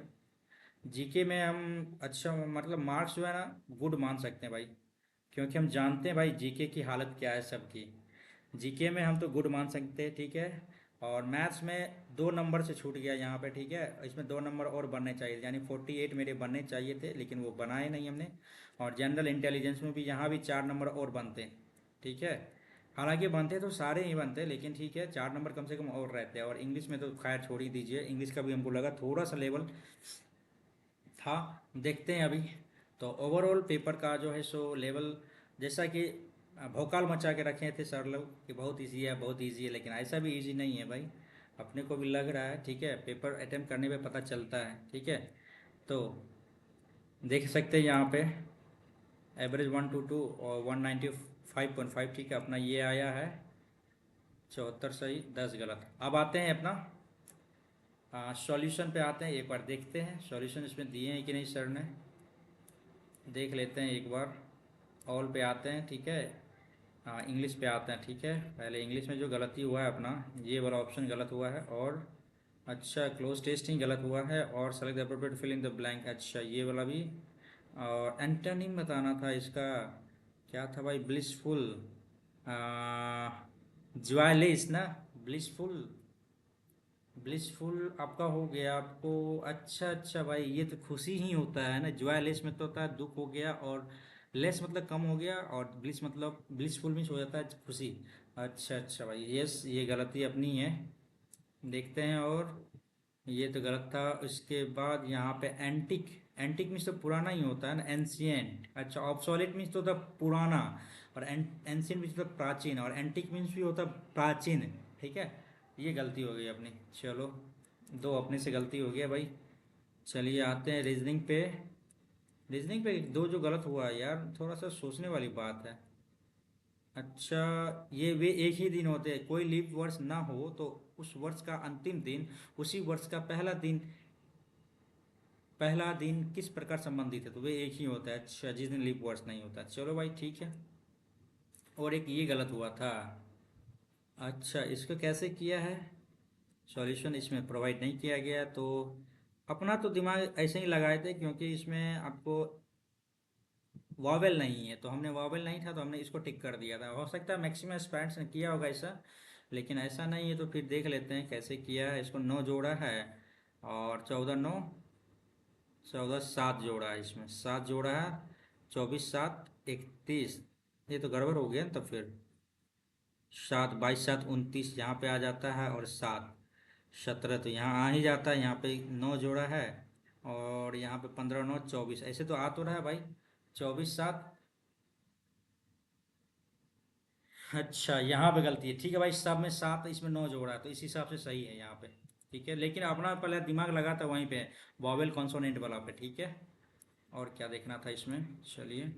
जीके में हम अच्छा मतलब मार्क्स जो है ना गुड मान सकते हैं भाई, क्योंकि हम जानते हैं भाई जीके की हालत क्या है सबकी। जीके में हम तो गुड मान सकते हैं, ठीक है। और मैथ्स में 2 नंबर से छूट गया यहाँ पे, ठीक है। इसमें 2 नंबर और बनने चाहिए, यानी 48 मेरे बनने चाहिए थे, लेकिन वो बनाए नहीं हमने। और जनरल इंटेलिजेंस में भी यहाँ भी 4 नंबर और बनते हैं, ठीक है। हालांकि बनते तो सारे ही बनते, लेकिन ठीक है 4 नंबर कम से कम और रहते हैं। और इंग्लिश में तो खैर छोड़ ही दीजिए, इंग्लिश का भी हमको लगा थोड़ा सा लेवल था। देखते हैं अभी। तो ओवरऑल पेपर का जो है सो लेवल, जैसा कि भौकाल मचा के रखे थे सर लोग कि बहुत इजी है बहुत इजी है, लेकिन ऐसा भी इजी नहीं है भाई, अपने को भी लग रहा है, ठीक है। पेपर अटेम्प्ट करने पे पता चलता है, ठीक है। तो देख सकते हैं यहाँ पे एवरेज 122 और 5.5 ठीक है अपना ये आया है 74 सही 10 गलत। अब आते हैं अपना सॉल्यूशन पे आते हैं, एक बार देखते हैं सॉल्यूशन इसमें दिए हैं कि नहीं सर ने, देख लेते हैं एक बार। ऑल पे आते हैं ठीक है, हाँ इंग्लिश पे आते हैं ठीक है। पहले इंग्लिश में जो गलती हुआ है अपना ये वाला ऑप्शन गलत हुआ है, और अच्छा क्लोज टेस्टिंग गलत हुआ है, और select the appropriate fill in the blank अच्छा ये वाला भी। और एंटोनिम बताना था इसका, क्या था भाई, ब्लिसफुल, ज्वाइलिस ना, ब्लिसफुल, ब्लिसफुल आपका हो गया आपको। अच्छा अच्छा भाई ये तो खुशी ही होता है ना, ज्वाइलिस में तो होता है दुख हो गया, और लेस मतलब कम हो गया, और ब्लिस मतलब ब्लिसफुल मीन्स हो जाता है खुशी। अच्छा अच्छा भाई यस ये गलती अपनी है, देखते हैं। और ये तो गलत था। इसके बाद यहाँ पे एंटिक, एंटिक मीन्स तो पुराना ही होता है ना, एंशियंट। अच्छा ऑब्सोलेट मीन्स तो होता पुराना, और एंशियंट मीन्स तो प्राचीन, और एंटिक मीन्स भी होता प्राचीन। ठीक है ये गलती हो गई अपनी, चलो दो अपने से गलती हो गया भाई। चलिए आते हैं रीजनिंग पे, रीजनिंग पे दो जो गलत हुआ है यार, थोड़ा सा सोचने वाली बात है। अच्छा ये वे एक ही दिन होते हैं, कोई लीप वर्ष ना हो तो उस वर्ष का अंतिम दिन उसी वर्ष का पहला दिन किस प्रकार संबंधित है, तो वे एक ही होता है। अच्छा जिस दिन लीप वर्ष नहीं होता, चलो भाई ठीक है। और एक ये गलत हुआ था, अच्छा इसको कैसे किया है, सॉल्यूशन इसमें प्रोवाइड नहीं किया गया, तो अपना तो दिमाग ऐसे ही लगाए थे क्योंकि इसमें आपको वॉवेल नहीं है, तो हमने वॉवेल नहीं था तो हमने इसको टिक कर दिया था। हो सकता है मैक्सिमम स्टूडेंट्स ने किया होगा ऐसा, लेकिन ऐसा नहीं है, तो फिर देख लेते हैं कैसे किया है। इसको 9 जोड़ा है, और 14 9 14 7 जोड़ा है, इसमें 7 जोड़ा है, 24 7 31, ये तो गड़बड़ हो गया ना, तो फिर 7 22 7 29 यहाँ पे आ जाता है, और 7 17 तो यहाँ आ ही जाता है, यहाँ पे 9 जोड़ा है, और यहाँ पे 15 9 24, ऐसे तो आ तो रहा है भाई 24 7। अच्छा यहाँ पे गलती है, ठीक है भाई, सब में 7 इसमें 9 जोड़ा है, तो इस हिसाब से सही है यहाँ पे। ठीक है लेकिन अपना पहले दिमाग लगा था वहीं पे वॉवेल कॉन्सोनेंट वाला पे, ठीक है। और क्या देखना था इसमें, चलिए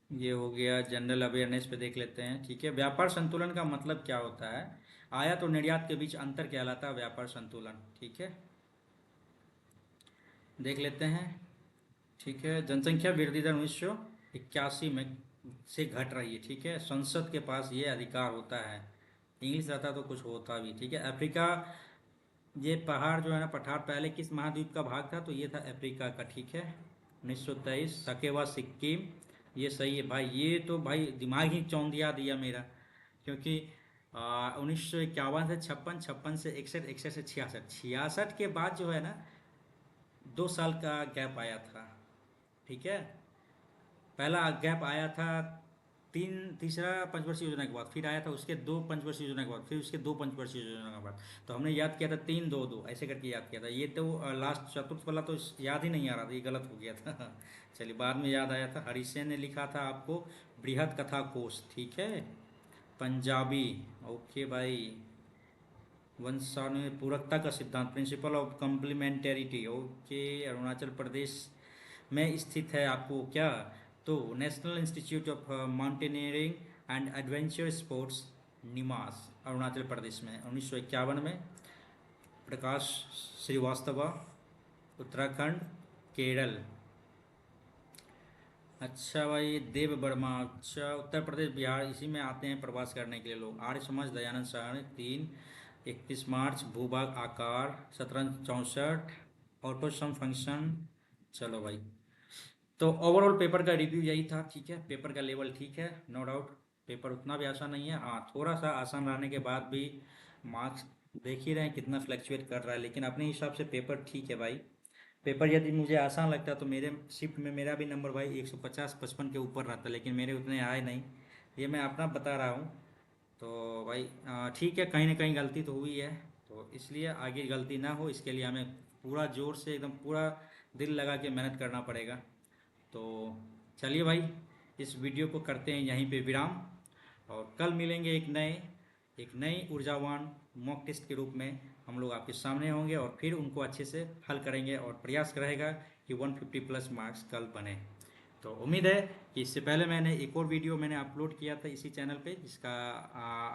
ये हो गया जनरल अवेयरनेस पे देख लेते हैं। ठीक है व्यापार संतुलन का मतलब क्या होता है, आयात और निर्यात के बीच अंतर कहलाता है व्यापार संतुलन। ठीक है देख लेते हैं। ठीक है जनसंख्या वृद्धि दर 1981 में से घट रही है, ठीक है, संसद के पास ये अधिकार होता है, इंग्लिश रहता तो कुछ होता भी। ठीक है अफ्रीका, ये पहाड़ जो है ना पठार पहले किस महाद्वीप का भाग था, तो ये था अफ्रीका का। ठीक है 1923 सकेवा सिक्किम, ये सही है भाई, ये तो भाई दिमाग ही चौंधिया दिया मेरा, क्योंकि 1951 से 56, 56 से 61, 61 से 66, 66 के बाद जो है ना 2 साल का गैप आया था। ठीक है पहला गैप आया था तीसरा पंचवर्षीय योजना के बाद, फिर आया था उसके 2 पंचवर्षीय योजना के बाद, फिर उसके 2 पंचवर्षीय योजना के बाद, तो हमने याद किया था 3 2 2 ऐसे करके याद किया था। ये तो लास्ट चतुर्थ वाला तो याद ही नहीं आ रहा था, ये गलत हो गया था चलिए बाद में याद आया था। हरिसेन ने लिखा था आपको बृहद कथा कोश, ठीक है पंजाबी। ओके भाई वंशाणु पूरकता का सिद्धांत, principle of complementarity, okay Arunachal Pradesh में स्थित है आपको क्या, तो national institute of mountaineering and adventure sports NIMAS Arunachal Pradesh में 1951 में। प्रकाश श्रीवास्तव उत्तराखंड केरल। अच्छा भाई देव वर्मा, अच्छा उत्तर प्रदेश बिहार, इसी में आते हैं प्रवास करने के लिए लोग। आर्य समाज दयानंद साहनी 3 31 मार्च, भूभाग आकार 1764, ऑटोसम फंक्शन। चलो भाई तो ओवरऑल पेपर का रिव्यू यही था। ठीक है पेपर का लेवल ठीक है नो डाउट, पेपर उतना भी आसान नहीं है, हाँ थोड़ा सा आसान रहने के बाद भी मार्क्स देख ही रहे हैं कितना फ्लक्चुएट कर रहा है, लेकिन अपने हिसाब से पेपर ठीक है भाई। पेपर यदि मुझे आसान लगता तो मेरे शिफ्ट में मेरा भी नंबर भाई 150 55 के ऊपर रहता, लेकिन मेरे उतने आए नहीं, ये मैं अपना बता रहा हूँ। तो भाई ठीक है कहीं ना कहीं गलती तो हुई है, तो इसलिए आगे गलती ना हो इसके लिए हमें पूरा जोर से एकदम पूरा दिल लगा के मेहनत करना पड़ेगा। तो चलिए भाई इस वीडियो को करते हैं यहीं पे विराम, और कल मिलेंगे एक नई ऊर्जावान मॉक टेस्ट के रूप में हम लोग आपके सामने होंगे, और फिर उनको अच्छे से हल करेंगे, और प्रयास रहेगा कि 150 प्लस मार्क्स कल बने। तो उम्मीद है कि इससे पहले मैंने एक और वीडियो मैंने अपलोड किया था इसी चैनल पे, जिसका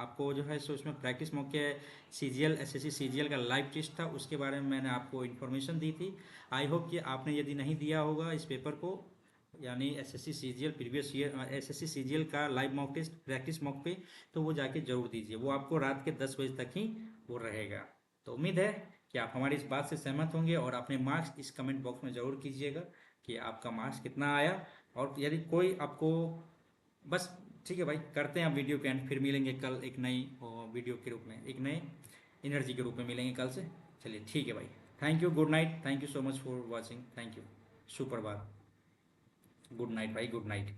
आपको जो है सो उसमें प्रैक्टिस मॉक के सीजीएल एसएससी सीजीएल का लाइव टेस्ट था, उसके बारे में मैंने आपको इन्फॉर्मेशन दी थी। आई होप कि आपने यदि नहीं दिया होगा इस पेपर को, यानी SSC CGL previous year SSC CGL का live mock test practice mock पे, तो वो जाके जरूर दीजिए। वो आपको रात के 10 बजे तक ही वो रहेगा। तो उम्मीद है कि आप हमारी इस बात से सहमत होंगे और अपने मार्क्स इस कमेंट बॉक्स में ज़रूर कीजिएगा कि आपका मार्क्स कितना आया। और यदि कोई आपको बस, ठीक है भाई, करते हैं आप वीडियो के एंड, फिर मिलेंगे कल एक नई वीडियो के रूप में, एक नए एनर्जी के रूप में मिलेंगे कल से। चलिए ठीक है भाई, thank you, good night, thank you so much for watching, thank you, सुप्रभात, गुड नाइट भाई, गुड नाइट।